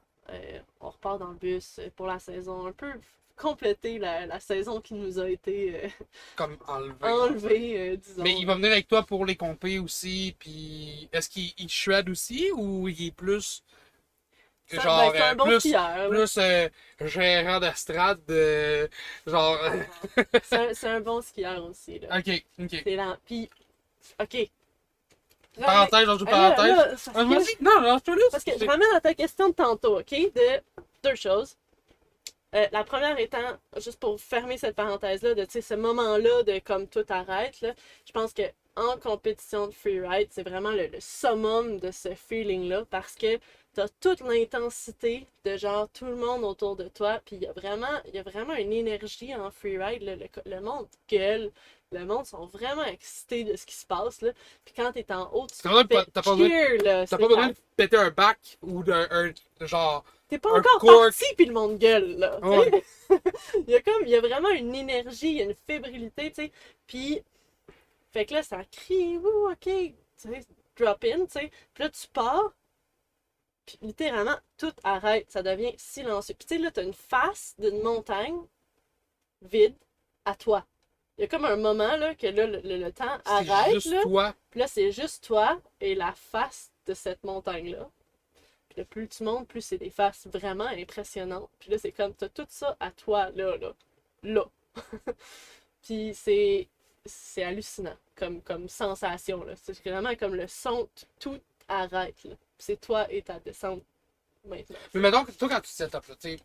dans le bus pour la saison. Un peu compléter la saison qui nous a été Comme enlevé. enlevée, disons. Mais il va venir avec toi pour les compés aussi, puis est-ce qu'il shred aussi ou il est plus genre C'est un bon plus skieur. plus gérant d'estrade genre C'est un bon skieur aussi, là. OK, OK. C'est lent. Puis, OK. Parenthèse, j'en joue Là, parenthèse. là, ça fait- Vas-y, non, lâche-toi là. Parce que je ramène à ta question de tantôt, OK? De deux choses. La première étant, juste pour fermer cette parenthèse-là, de ce moment-là de comme tout arrête, là, je pense que en compétition de freeride, c'est vraiment le summum de ce feeling-là parce que t'as toute l'intensité de genre tout le monde autour de toi, puis il y a vraiment une énergie en freeride, là, le monde gueule, le monde sont vraiment excités de ce qui se passe, là. Puis quand t'es en haut, tu C'est vrai que fais t'as pas besoin- cheer, là, T'as c'est pas besoin ta- de péter un bac ou genre T'es pas un encore cork. parti puis le monde gueule, là. tu sais. Ouais. Il y a vraiment une énergie, il y a une fébrilité, tu sais. Puis, fait que là, ça crie, ouh, ok, tu sais, drop in, tu sais. Puis là, tu pars, puis littéralement, tout arrête, ça devient silencieux. Puis tu sais, là, t'as une face d'une montagne vide à toi. Il y a comme un moment, là, que là, le temps C'est arrête, juste là. toi. Puis là, c'est juste toi et la face de cette montagne-là. Puis là, plus tu montes, plus c'est des faces vraiment impressionnantes. Puis là, c'est comme, t'as tout ça à toi, là. Puis c'est hallucinant comme sensation, là. C'est vraiment comme le son, tout arrête, là. Puis c'est toi et ta descente maintenant. Mais mettons que toi quand tu te set up là, tu sais,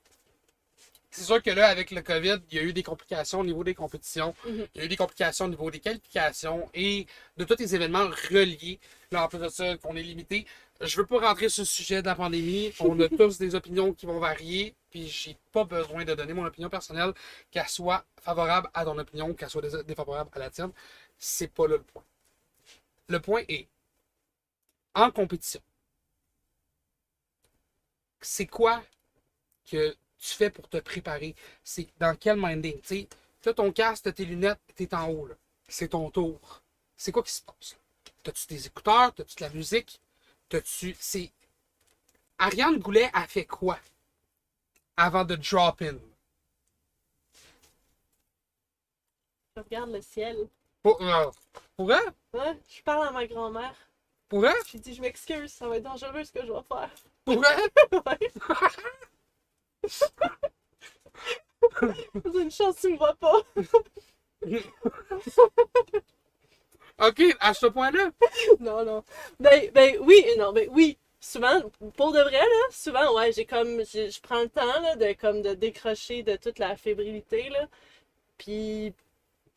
c'est sûr que là, avec le COVID, il y a eu des complications au niveau des compétitions, Mhm. il y a eu des complications au niveau des qualifications et de tous les événements reliés. Là, en plus de ça, qu'on est limité. Je veux pas rentrer sur le sujet de la pandémie. On a tous des opinions qui vont varier, puis j'ai pas besoin de donner mon opinion personnelle, qu'elle soit favorable à ton opinion ou qu'elle soit défavorable à la tienne. C'est pas là le point. Le point est, en compétition, c'est quoi que tu fais pour te préparer? C'est dans quel minding? Tu sais, t'as ton casque, t'as tes lunettes, t'es en haut, là. C'est ton tour. C'est quoi qui se passe? T'as-tu des écouteurs? T'as-tu de la musique? T'as-tu. C'est. Ariane Goulet a fait quoi avant de drop in? Je regarde le ciel. Pour elle? Ouais, je parle à ma grand-mère. Pour elle? Je lui dis, je m'excuse, ça va être dangereux ce que je vais faire. Pour elle? Ouais. C'est une chance que tu me vois pas. Ok, à ce point-là. Non. Ben oui et non. Ben oui. Souvent, pour de vrai, là, souvent, ouais, je prends le temps, là, de décrocher de toute la fébrilité, là. Puis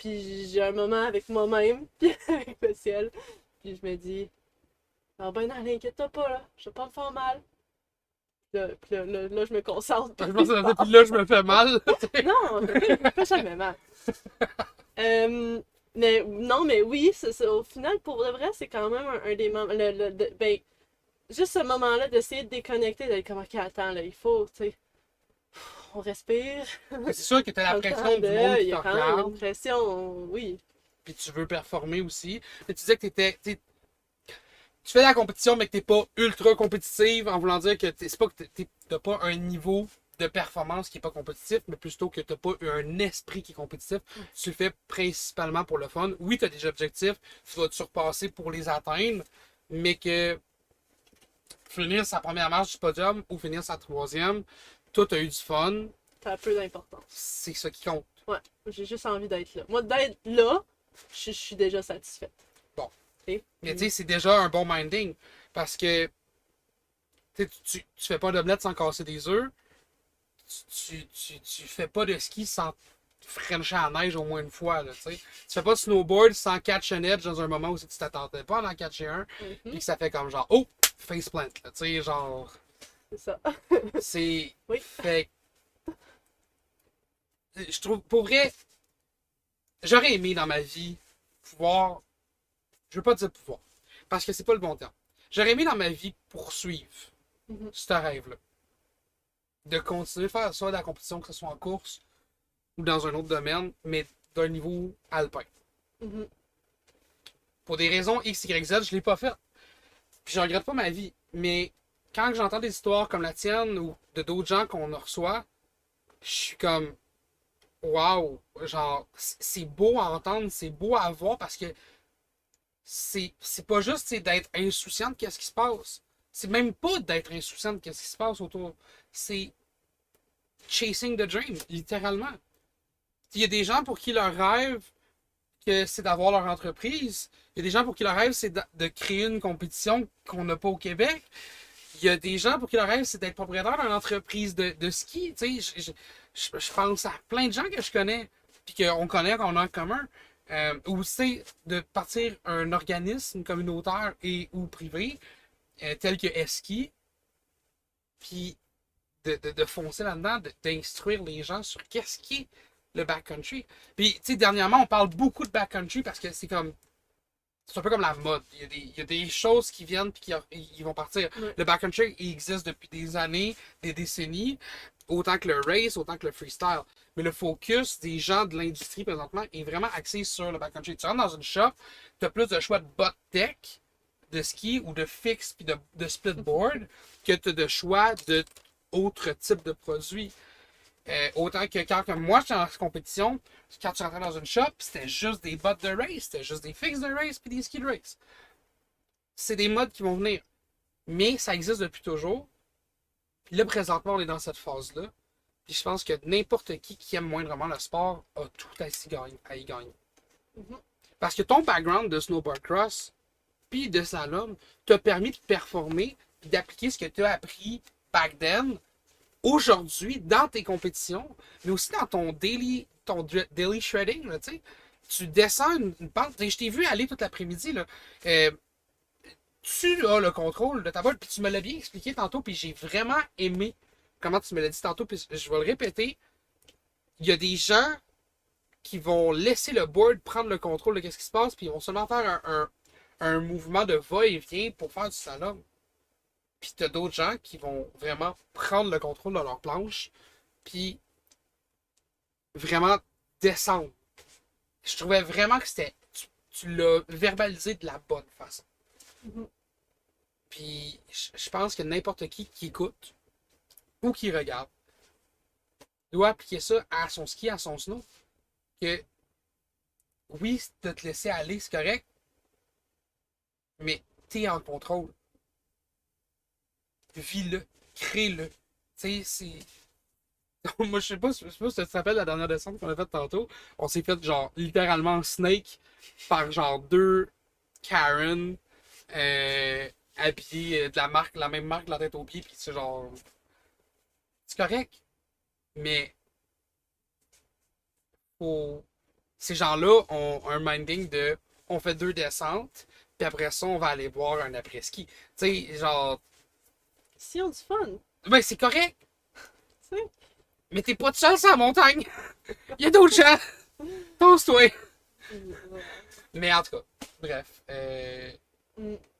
j'ai un moment avec moi-même, puis avec le ciel. Puis je me dis, ah ben non, inquiète-toi pas, là. Je vais pas me faire mal. Puis là, je me concentre. Je pense que ça fait, puis là, je me fais mal. Non, pas jamais mal. Mais non, mais oui, au final, pour de vrai, c'est quand même un des moments. Ben, juste ce moment-là d'essayer de déconnecter, d'être comme, ok, attends, là, il faut, tu sais, on respire. C'est sûr que t'as la Prends le pression temps du monde il qui y te a quand même regarde. une pression, oui. Puis tu veux performer aussi. Mais tu disais que t'étais. tu fais de la compétition, mais que t'es pas ultra compétitive, en voulant dire que c'est pas que t'as pas un niveau de performance qui est pas compétitif, mais plutôt que t'as pas un esprit qui est compétitif. Tu le fais principalement pour le fun. Oui, t'as des objectifs, tu vas te surpasser pour les atteindre, mais que finir sa première marche du podium ou finir sa troisième, toi, t'as eu du fun, Ça a peu d'importance. c'est ça qui compte. Ouais, j'ai juste envie d'être là. Moi, d'être là, je suis déjà satisfaite. Bon. Ok? Mais tu sais, c'est déjà un bon minding. Parce que tu fais pas d'omelette sans casser des œufs. Tu fais pas de ski sans frencher à la neige au moins une fois. Là, tu fais pas de snowboard sans catch an edge dans un moment où tu t'attendais pas à en catcher un. Puis que ça fait comme genre, oh, faceplant. Tu sais, genre. C'est ça. C'est. Oui. Fait je trouve, pour vrai, j'aurais aimé dans ma vie pouvoir. Je veux pas dire pouvoir. Parce que c'est pas le bon terme. J'aurais aimé dans ma vie poursuivre ce rêve-là. De continuer à faire soit de la compétition, que ce soit en course ou dans un autre domaine, mais d'un niveau alpin. Mhm. Pour des raisons X, Y, Z, je l'ai pas fait. Puis je regrette pas ma vie. Mais quand j'entends des histoires comme la tienne ou de d'autres gens qu'on reçoit, je suis comme waouh, genre c'est beau à entendre, c'est beau à voir parce que c'est pas juste d'être insouciant de qu'est-ce qui se passe. C'est même pas d'être insouciant de qu'est-ce qui se passe autour. C'est chasing the dream, littéralement. Il y a des gens pour qui leur rêve que c'est d'avoir leur entreprise. Il y a des gens pour qui leur rêve c'est de créer une compétition qu'on n'a pas au Québec. Il y a des gens pour qui leur rêve c'est d'être propriétaire d'une entreprise de ski. Je pense à plein de gens que je connais, puis qu'on connaît, qu'on a en commun. Ou c'est de partir un organisme communautaire et ou privé, tel que Eski, puis de foncer là-dedans, d'instruire les gens sur qu'est-ce qui est le backcountry. Puis, tu sais, dernièrement, on parle beaucoup de backcountry parce que c'est comme. C'est un peu comme la mode. Il y a des choses qui viennent puis qui vont partir. Ouais. Le backcountry, il existe depuis des années, des décennies, autant que le race, autant que le freestyle. Mais le focus des gens de l'industrie présentement est vraiment axé sur le backcountry. Tu rentres dans une shop, tu as plus de choix de bot tech, de ski ou de fixe puis de splitboard que tu as de choix d'autres types de produits. Autant que quand moi j'étais en compétition, quand tu rentrais dans une shop, c'était juste des bots de race, c'était juste des fixes de race puis des skis de race. C'est des modes qui vont venir. Mais ça existe depuis toujours. Puis là, présentement, on est dans cette phase-là. Puis je pense que n'importe qui aime moindrement le sport a tout à y gagner. Parce que ton background de snowboard cross puis de slalom t'a permis de performer puis d'appliquer ce que tu as appris back then aujourd'hui dans tes compétitions, mais aussi dans ton daily shredding, là, tu descends une pente. Je t'ai vu aller toute l'après-midi. Là. Tu as le contrôle de ta boîte, puis tu me l'as bien expliqué tantôt, puis j'ai vraiment aimé comment tu me l'as dit tantôt, puis je vais le répéter. Il y a des gens qui vont laisser le board prendre le contrôle de ce qui se passe, puis ils vont seulement faire un mouvement de va-et-vient pour faire du slalom. Puis t'as d'autres gens qui vont vraiment prendre le contrôle de leur planche, puis vraiment descendre. Je trouvais vraiment que c'était. Tu l'as verbalisé de la bonne façon. Puis je pense que n'importe qui écoute ou qui regarde doit appliquer ça à son ski, à son snow. Que oui, de te laisser aller, c'est correct, mais t'es en contrôle. Vis-le, crée-le. Tu sais, c'est. Moi, je sais pas si tu te rappelles la dernière descente qu'on a faite tantôt. On s'est fait genre littéralement snake par genre deux Karen habillés de la même marque de la tête aux pieds. Puis c'est genre. C'est correct. Mais ces gens-là ont un minding de on fait deux descentes, puis après ça, on va aller boire un après-ski. Tu sais, genre. Si on du fun. Ben, c'est correct. Tu sais. Mais t'es pas tout seul sur la montagne. Il y a d'autres gens. Pense-toi. Mais en tout cas, bref.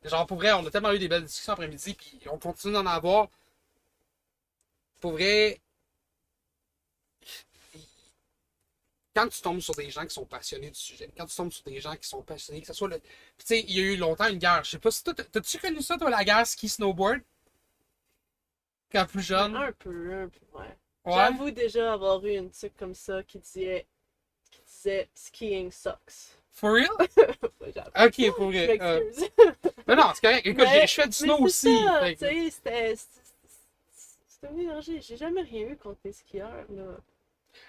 Genre, pour vrai, on a tellement eu des belles discussions après-midi, puis on continue d'en avoir. Pour vrai, quand tu tombes sur des gens qui sont passionnés du sujet, quand tu tombes sur des gens qui sont passionnés, que ce soit le. Puis, tu sais, il y a eu longtemps une guerre. Je sais pas si toi, t'as-tu connu ça, toi, la guerre ski-snowboard? Quand plus jeune? Un peu, ouais. Ouais. J'avoue déjà avoir eu une truc comme ça qui disait skiing sucks. For real? Ouais, j'avoue. Ok, pour Je vrai. m'excuse. Non, c'est correct. Écoute, Mais- je fais du mais snow c'est aussi. ça, Fait tu que- sais, c'était mélangé. J'ai jamais rien eu contre les skieurs, là.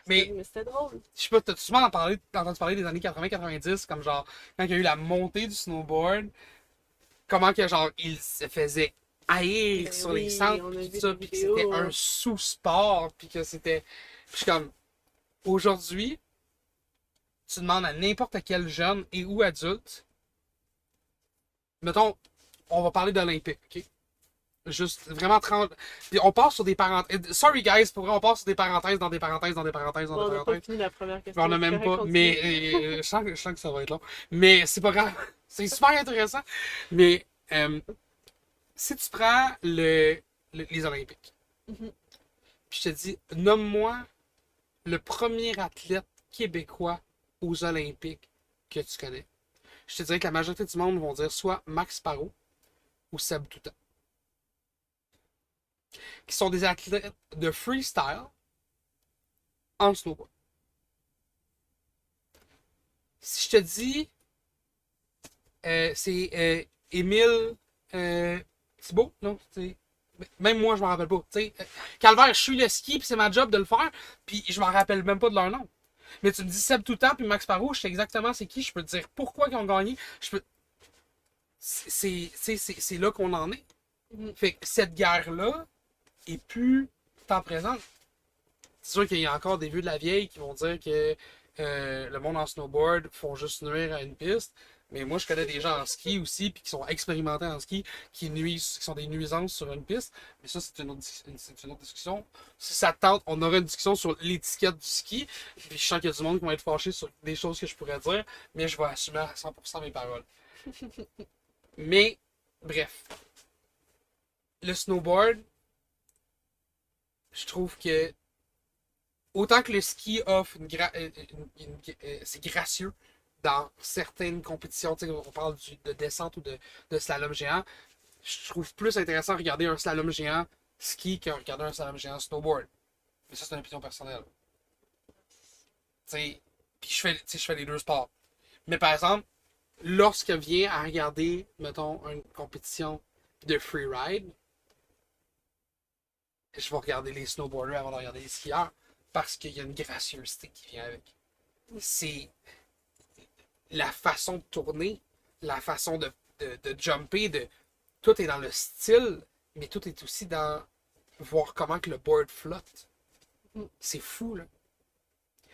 Mais- Mais c'était drôle. Je sais pas, t'as souvent entendu parler des années 80-90, comme genre, quand il y a eu la montée du snowboard, comment que genre, il se faisait haïr Ben sur les oui, centres, on a pis vu tout ça, des pis que vidéos, c'était hein. un sous-sport, pis que c'était. Puis je suis comme, aujourd'hui, tu demandes à n'importe quel jeune et ou adulte, mettons, on va parler d'Olympique, ok? Juste vraiment 30. On part sur des parenthèses. Sorry guys, pour vrai, on part sur des parenthèses dans des parenthèses dans des parenthèses dans Bon, on des n'a pas parenthèses. fini la première question. On n'a c'est même correct, pas. continue. Mais je sens que ça va être long. Mais c'est pas grave. C'est super intéressant. Mais si tu prends les Olympiques, Mhm. puis je te dis, nomme-moi le premier athlète québécois aux Olympiques que tu connais. Je te dirais que la majorité du monde vont dire soit Max Parot ou Seb Toutan. Qui sont des athlètes de freestyle en snowboard. Si je te dis, c'est Émile Thibault, non? Même moi, je m'en rappelle pas. T'sais, Calvaire, je suis le ski, puis c'est ma job de le faire, puis je m'en rappelle même pas de leur nom. Mais tu me dis Seb Toutan puis Max Parot, je sais exactement c'est qui, je peux te dire pourquoi ils ont gagné. C'est là qu'on en est. Mhm. Fait que cette guerre-là est plus temps présente. C'est sûr qu'il y a encore des vieux de la vieille qui vont dire que le monde en snowboard font juste nuire à une piste. Mais moi, je connais des gens en ski aussi, puis qui sont expérimentés en ski, qui nuisent, qui sont des nuisances sur une piste. Mais ça, c'est une autre discussion. Si ça te tente, on aura une discussion sur l'étiquette du ski. Puis je sens qu'il y a du monde qui va être fâché sur des choses que je pourrais dire, mais je vais assumer à 100% mes paroles. Mais, bref. Le snowboard, je trouve que autant que le ski offre c'est gracieux dans certaines compétitions, tu sais, on parle de descente ou de slalom géant, je trouve plus intéressant de regarder un slalom géant ski que regarder un slalom géant snowboard. Mais ça, c'est une opinion personnelle. Tu sais, puis je fais les deux sports. Mais par exemple, lorsque vient à regarder, mettons, une compétition de freeride, je vais regarder les snowboarders avant de regarder les skieurs parce qu'il y a une gracieuseté qui vient avec. C'est la façon de tourner, la façon de jumper, tout est dans le style, mais tout est aussi dans voir comment que le board flotte. C'est fou, là.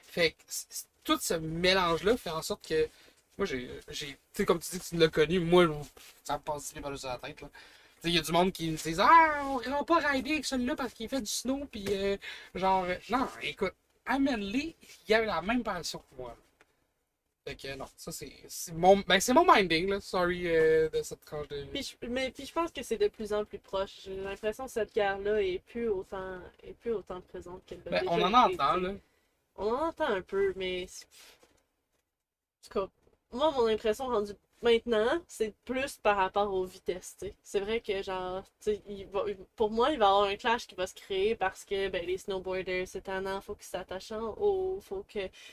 Fait que tout ce mélange-là fait en sorte que moi, tu sais, comme tu dis que tu l'as connu, moi, ça me passe bien par sur la tête, là. Il y a du monde qui me disent ah, on ne va pas rider avec celui-là parce qu'il fait du snow, puis non, écoute, amène-les, il avait la même passion que moi. Fait que non, ça c'est mon minding, là, sorry de cette tranche de vie. Puis je pense que c'est de plus en plus proche. J'ai l'impression que cette guerre-là est plus autant présente qu'elle l'a Ben, déjà on en été, entend, tu sais. là. On en entend un peu, mais en tout cas, moi, mon impression rendue maintenant, c'est plus par rapport aux vitesses, tu sais. C'est vrai que, genre, tu sais, pour moi, il va y avoir un clash qui va se créer parce que, ben, les snowboarders, c'est tannant, faut qu'ils s'attachent en haut,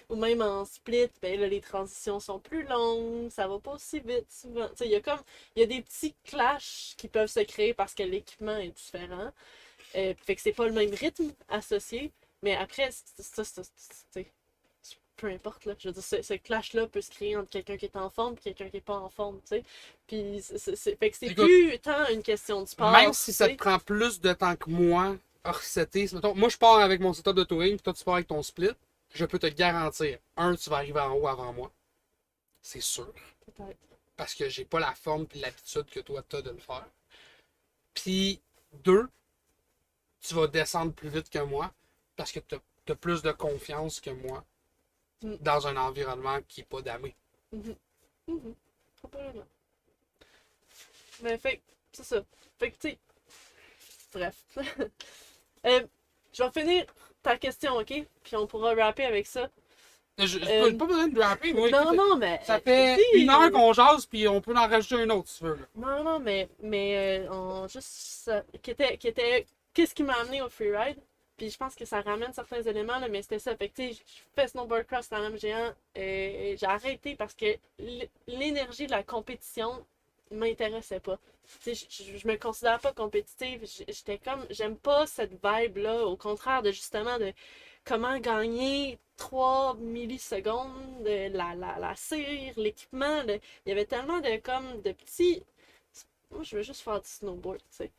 ou même en split, ben là, les transitions sont plus longues, ça va pas aussi vite, souvent. Tu sais, il y a des petits clashs qui peuvent se créer parce que l'équipement est différent. Fait que c'est pas le même rythme associé, mais après, c'est peu importe, là. Je veux dire, ce clash-là peut se créer entre quelqu'un qui est en forme et quelqu'un qui est pas en forme, tu sais. Puis, fait que c'est Écoute, plus tant une question de sport. Même si ça tu te sais. prend plus de temps que moi à resetter, mettons, moi je pars avec mon setup de touring, puis toi tu pars avec ton split, je peux te garantir, tu vas arriver en haut avant moi. C'est sûr. Peut-être. Parce que j'ai pas la forme et l'habitude que toi t'as de le faire. Puis, 2, tu vas descendre plus vite que moi parce que t'as plus de confiance que moi dans un environnement qui n'est pas damé. Probablement. Mais fait, c'est ça. Fait que, tu sais, bref. Je vais finir ta question, ok? Puis on pourra rapper avec ça. J'ai pas besoin de rapper, moi. Non, écoute, non, mais. ça fait si. 1 heure qu'on jase, puis on peut en rajouter un autre, si tu veux. Là. Non, juste. Qu'est-ce qui m'a amené au freeride? Puis je pense que ça ramène certains éléments, là, mais c'était ça. Fait que, tu sais, je fais snowboard cross dans l'âme géant. Et j'ai arrêté parce que l'énergie de la compétition m'intéressait pas. Tu sais, je me considère pas compétitive. J'étais comme, j'aime pas cette vibe-là. Au contraire de justement de comment gagner 3 millisecondes, la cire, l'équipement. Il y avait tellement de comme de petits. Moi, je veux juste faire du snowboard, tu sais.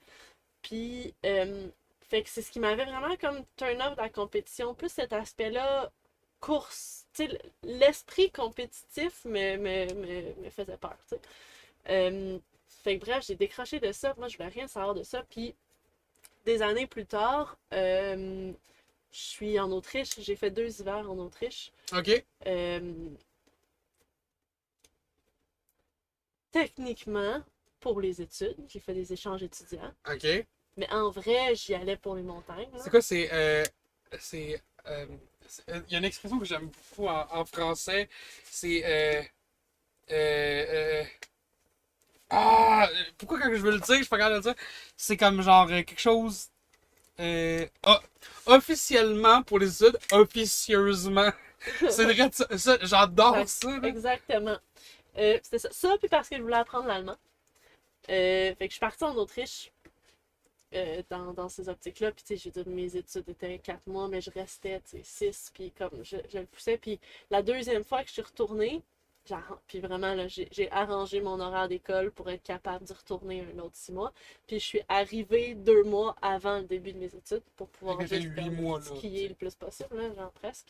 Puis, fait que c'est ce qui m'avait vraiment comme turn off de la compétition. Plus cet aspect-là, course. Tu sais, l'esprit compétitif me faisait peur, tu sais. Fait que bref, j'ai décroché de ça. Moi, je voulais rien savoir de ça. Puis, des années plus tard, je suis en Autriche. J'ai fait 2 hivers en Autriche. OK. Techniquement, pour les études, j'ai fait des échanges étudiants. OK. Mais en vrai, j'y allais pour les montagnes. Là. C'est quoi, il y a une expression que j'aime beaucoup en français. C'est. Pourquoi quand je veux le dire, je suis pas capable de le dire? C'est comme genre quelque chose. Officiellement pour les études, officieusement. C'est vrai, ça, j'adore ça. Là. Exactement. C'était ça. Ça, puis parce que je voulais apprendre l'allemand. Fait que je suis partie en Autriche dans ces optiques-là. Puis, tu sais, je veux dire, mes études étaient 4 mois, mais je restais, tu sais, 6. Puis, comme je le poussais. Puis, la deuxième fois que je suis retournée, puis vraiment, là, j'ai arrangé mon horaire d'école pour être capable d'y retourner un autre 6 mois. Puis, je suis arrivée 2 mois avant le début de mes études pour pouvoir Fait que juste t'as 8 mois, là, skier le plus possible, là, genre presque.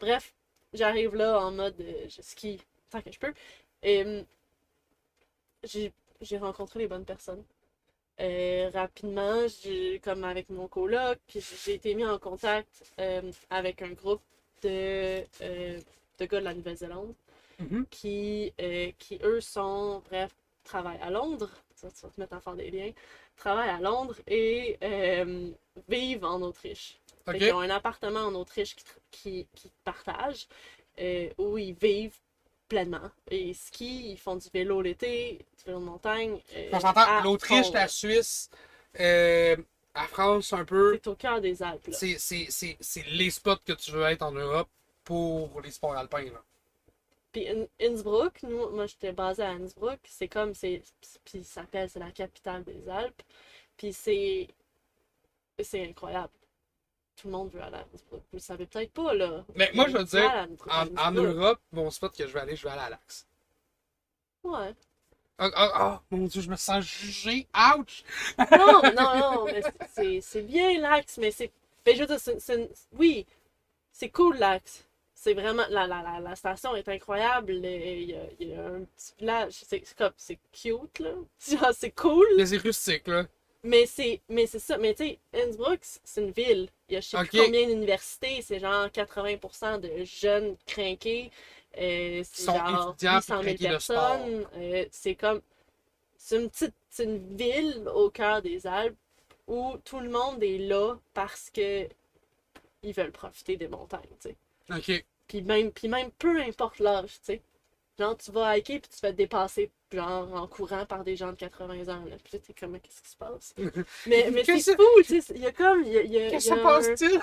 Bref, j'arrive là en mode je skie tant que je peux. J'ai rencontré les bonnes personnes. Rapidement, comme avec mon coloc, puis j'ai été mis en contact avec un groupe de gars de la Nouvelle-Zélande Mhm. qui eux bref, travaillent à Londres. Tu vas te mettre à faire des liens. Travaillent à Londres et vivent en Autriche. OK. Ils ont un appartement en Autriche qui partagent, où ils vivent pleinement. Ils skient, ils font du vélo l'été, du vélo de montagne. On s'entend, l'Autriche, fond, la Suisse, la France un peu. C'est au cœur des Alpes. Là. C'est les spots que tu veux être en Europe pour les sports alpins. Là. Puis Innsbruck, moi j'étais basée à Innsbruck, puis ça s'appelle, c'est la capitale des Alpes. Puis c'est incroyable. Tout le monde veut aller à Innsbruck. Vous le savez peut-être pas, là. Mais moi, je veux dire, À en Europe, mon spot que je vais aller à l'Axe. Ouais. Mon Dieu, je me sens jugé. Ouch! Non, mais c'est bien l'Axe, mais c'est. Ben, je veux dire, oui, c'est cool l'Axe. C'est vraiment. La station est incroyable. Il y a un petit village. C'est cute, là. Genre, c'est cool. Mais c'est rustique, là. Mais c'est ça. Mais tu sais, Innsbruck, c'est une ville. Il y a je sais plus combien d'universités. C'est genre 80% de jeunes crinqués. C'est sont genre étudiants 800 000 crinqués de sport. personnes. C'est comme. C'est une ville au cœur des Alpes où tout le monde est là parce que ils veulent profiter des montagnes, tu sais. OK. Puis même peu importe l'âge, tu sais. Genre, tu vas hiker puis tu te fais dépasser, genre, en courant par des gens de 80 ans, là. Puis là, t'es comme, qu'est-ce qui se passe? Mais c'est fou, tu sais. Il y a comme. Qu'est-ce que ça passe-t-il?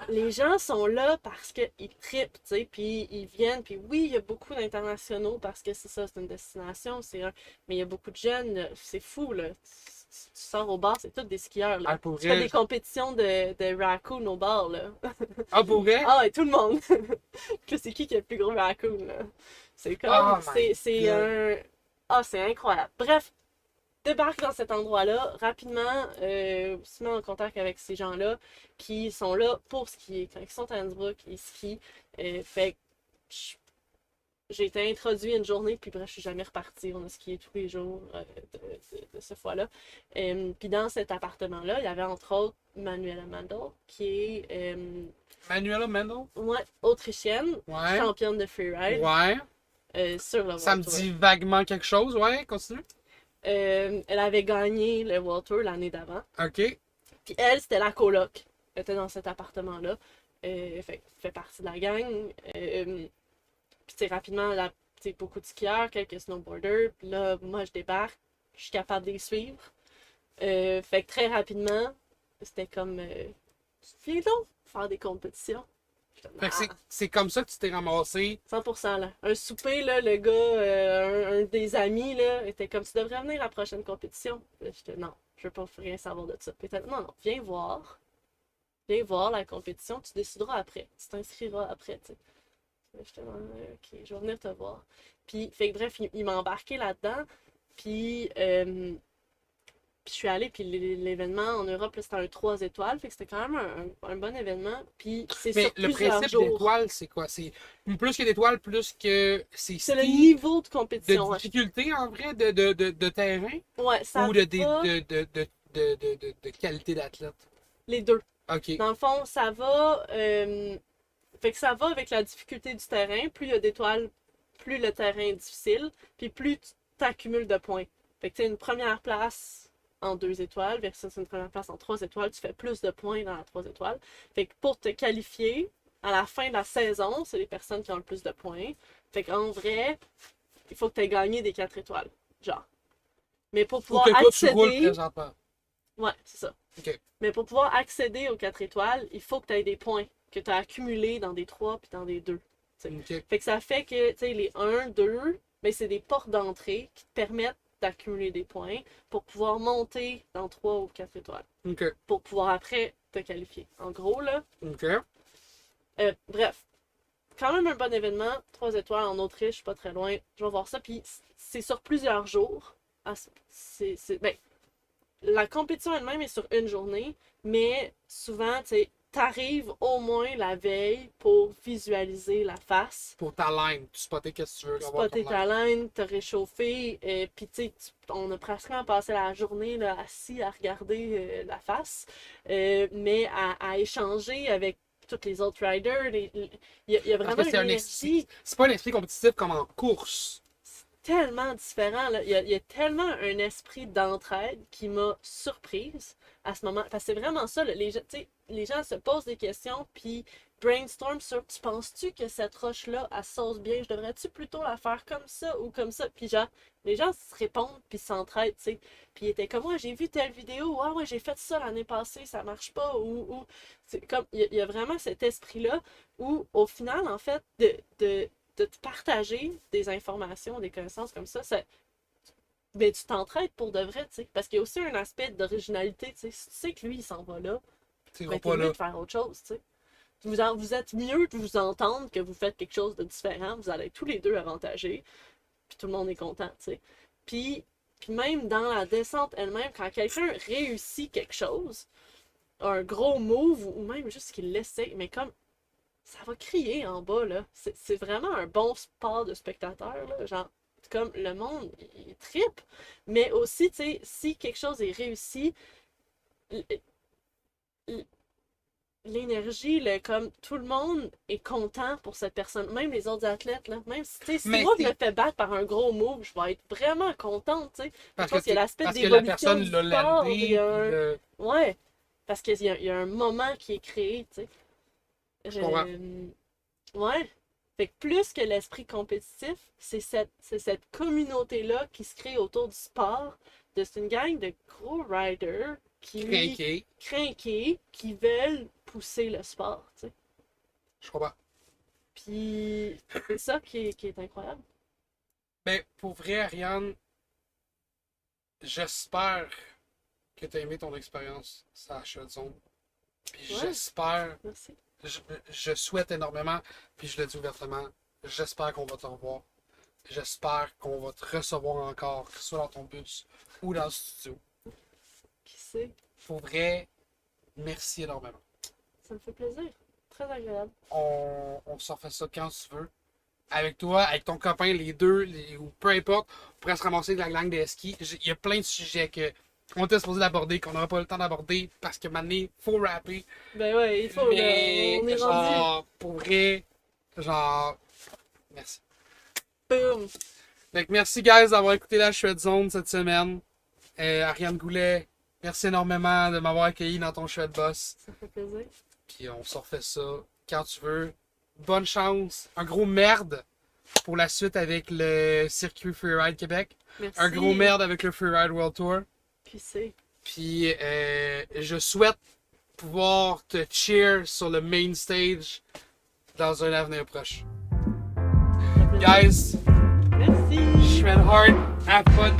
Les gens sont là parce qu'ils trippent, tu sais, puis ils viennent, puis oui, il y a beaucoup d'internationaux parce que c'est ça, c'est une destination, mais il y a beaucoup de jeunes, c'est fou, là. Tu sors au bar, c'est tous des skieurs, là. Pour Tu fais vrai. des compétitions de raccoon au bar, là. Pour vrai? Ah, et tout le monde! Que c'est qui a le plus gros raccoon, là? C'est comme, Oh my c'est God. un... Ah, c'est incroyable. Bref, débarque dans cet endroit-là, rapidement, se met en contact avec ces gens-là qui sont là pour skier. Quand ils sont à Innsbruck, ils skient. Fait que j'ai été introduit une journée, puis bref, je suis jamais repartie. On a skié tous les jours de ce fois-là. Puis dans cet appartement-là, il y avait entre autres Manuela Mandel, qui est Manuela Mendel? autrichienne, Ouais. championne de freeride Ouais. sur le Ça me World Tour. dit vaguement quelque chose. Ouais, continue. Elle avait gagné le World Tour l'année d'avant. OK. Puis elle, c'était la coloc. Elle était dans cet appartement-là. fait partie de la gang. Puis, tu sais, rapidement, tu sais, beaucoup de skieurs, quelques snowboarders. Puis là, moi, je débarque, je suis capable de les suivre. Fait que très rapidement, c'était comme, viens donc faire des compétitions. J'étais comme, Fait que ah, c'est comme ça que tu t'es ramassé. 100% là. Un souper, là, le gars, un des amis, là, était comme, tu devrais venir à la prochaine compétition. Puis là, j'étais, non, je veux pas rien savoir de ça. Puis il était, non, non, viens voir. Viens voir la compétition, tu décideras après. Tu t'inscriras après, tu sais. J'étais, ok, je vais venir te voir. Puis, fait que bref, il m'a embarqué là-dedans. Puis, puis je suis allée, puis l'événement en Europe, là, c'était un 3 étoiles. Fait que c'était quand même un bon événement. Puis c'est Mais sur le plusieurs principe jours. d'étoile, c'est quoi? C'est plus que d'étoiles, plus que c'est C'est le ski niveau de de compétition. Ouais, difficulté en vrai de terrain ouais, ça ou va de qualité d'athlète. les deux. Ok. Dans le fond, ça va. Fait que ça va avec la difficulté du terrain. Plus il y a d'étoiles, plus le terrain est difficile. Puis plus tu t'accumules de points. Fait que tu as une première place en 2 étoiles versus une première place en 3 étoiles. Tu fais plus de points dans la 3 étoiles. Fait que pour te qualifier, à la fin de la saison, c'est les personnes qui ont le plus de points. Fait qu'en vrai, il faut que tu aies gagné des 4 étoiles. Genre. Mais pour Ou pouvoir que toi, tu roules accéder. présentement. Ouais, c'est ça. Ok. Mais pour pouvoir accéder aux 4 étoiles, il faut que tu aies des points que tu as accumulés dans des 3 puis dans des 2. Ok. Fait que ça fait que, tu sais, les 1, 2, ben, c'est des portes d'entrée qui te permettent d'accumuler des points pour pouvoir monter dans 3 ou 4 étoiles. Ok. Pour pouvoir après te qualifier. En gros, là. Ok. Bref. Quand même un bon événement. 3 étoiles en Autriche, pas très loin. Je vais voir ça. Puis c'est sur plusieurs jours. Ah, ben, la compétition elle-même est sur une journée, mais souvent, tu sais, t'arrives au moins la veille pour visualiser la face, Pour ta line, tu spotter qu'est-ce que tu veux avoir spotter comme ta line. line, te réchauffer, puis tu sais, on a pratiquement passé la journée là, assis à regarder la face, mais à échanger avec tous les autres riders, il y a Parce vraiment que c'est une un énergie esprit. C'est pas un esprit compétitif comme en course. tellement différent. Là. Il y a tellement un esprit d'entraide qui m'a surprise à ce moment. Parce que c'est vraiment ça. Là. Les gens se posent des questions, puis brainstorm sur tu penses-tu que cette roche-là, elle sauce bien? Je devrais-tu plutôt la faire comme ça ou comme ça? Puis genre, les gens se répondent, puis s'entraident, tu sais. Puis ils étaient comme, moi, j'ai vu telle vidéo, ah ouais, j'ai fait ça l'année passée, ça marche pas. Ou... C'est comme, il y a vraiment cet esprit-là où, au final, en fait, de te partager des informations, des connaissances comme ça, ben, tu t'entraides pour de vrai, tu sais. Parce qu'il y a aussi un aspect d'originalité, tu sais. Si tu sais que lui, il s'en va là, Tu ben, vas t'es pas mieux là. de faire autre chose, tu sais. Vous êtes mieux de vous entendre que vous faites quelque chose de différent. Vous allez être tous les deux avantagés. Puis tout le monde est content, tu sais. Puis même dans la descente elle-même, quand quelqu'un réussit quelque chose, un gros move, ou même juste qu'il l'essaie, mais comme ça va crier en bas, là. C'est vraiment un bon sport de spectateur, là. Genre, comme le monde, il trippe. Mais aussi, tu sais, si quelque chose est réussi, l- l- l'énergie, comme tout le monde est content pour cette personne. Même les autres athlètes, là. Même si, tu sais, si Mais moi je c'est me fais battre par un gros move, je vais être vraiment contente, tu sais. Je parce pense que, qu'il y a l'aspect parce que la d'évolution personne du l'a sport. landé. Il y a Puis un... le... Ouais. Parce qu'il y a un moment qui est créé, tu sais. Je comprends. Ouais. Fait que plus que l'esprit compétitif, c'est cette communauté-là qui se crée autour du sport. C'est une gang de gros riders Crinqué. crinqués, qui veulent pousser le sport, tu sais. Je comprends. Puis c'est ça qui est incroyable. Mais pour vrai, Ariane, j'espère que tu as aimé ton expérience sur la Shred Zone. Puis Ouais. j'espère, Merci. je, je souhaite énormément, puis je le dis ouvertement, j'espère qu'on va te revoir. J'espère qu'on va te recevoir encore, que ce soit dans ton bus ou dans le studio. Qui sait? Pour vrai, merci énormément. Ça me fait plaisir. Très agréable. On s'en fait ça quand tu veux. Avec toi, avec ton copain, les deux, ou peu importe, on pourrait se ramasser de la gang des skis. Il y a plein de sujets que on était supposé d'aborder, qu'on n'aura pas le temps d'aborder parce que maintenant, il faut rapper. Ben ouais, il faut, Mais, là. On est rendu. genre, pour vrai, genre, merci. Boom. Donc, merci, guys, d'avoir écouté la Shred Zone cette semaine. Ariane Goulet, merci énormément de m'avoir accueilli dans ton Shred Boss. Ça fait plaisir. Puis on se refait ça quand tu veux. Bonne chance. Un gros merde pour la suite avec le circuit Freeride Québec. Merci. Un gros merde avec le Freeride World Tour. Puis c'est. Puis je souhaite pouvoir te cheer sur le main stage dans un avenir proche. Guys, Merci. shred hard, have fun.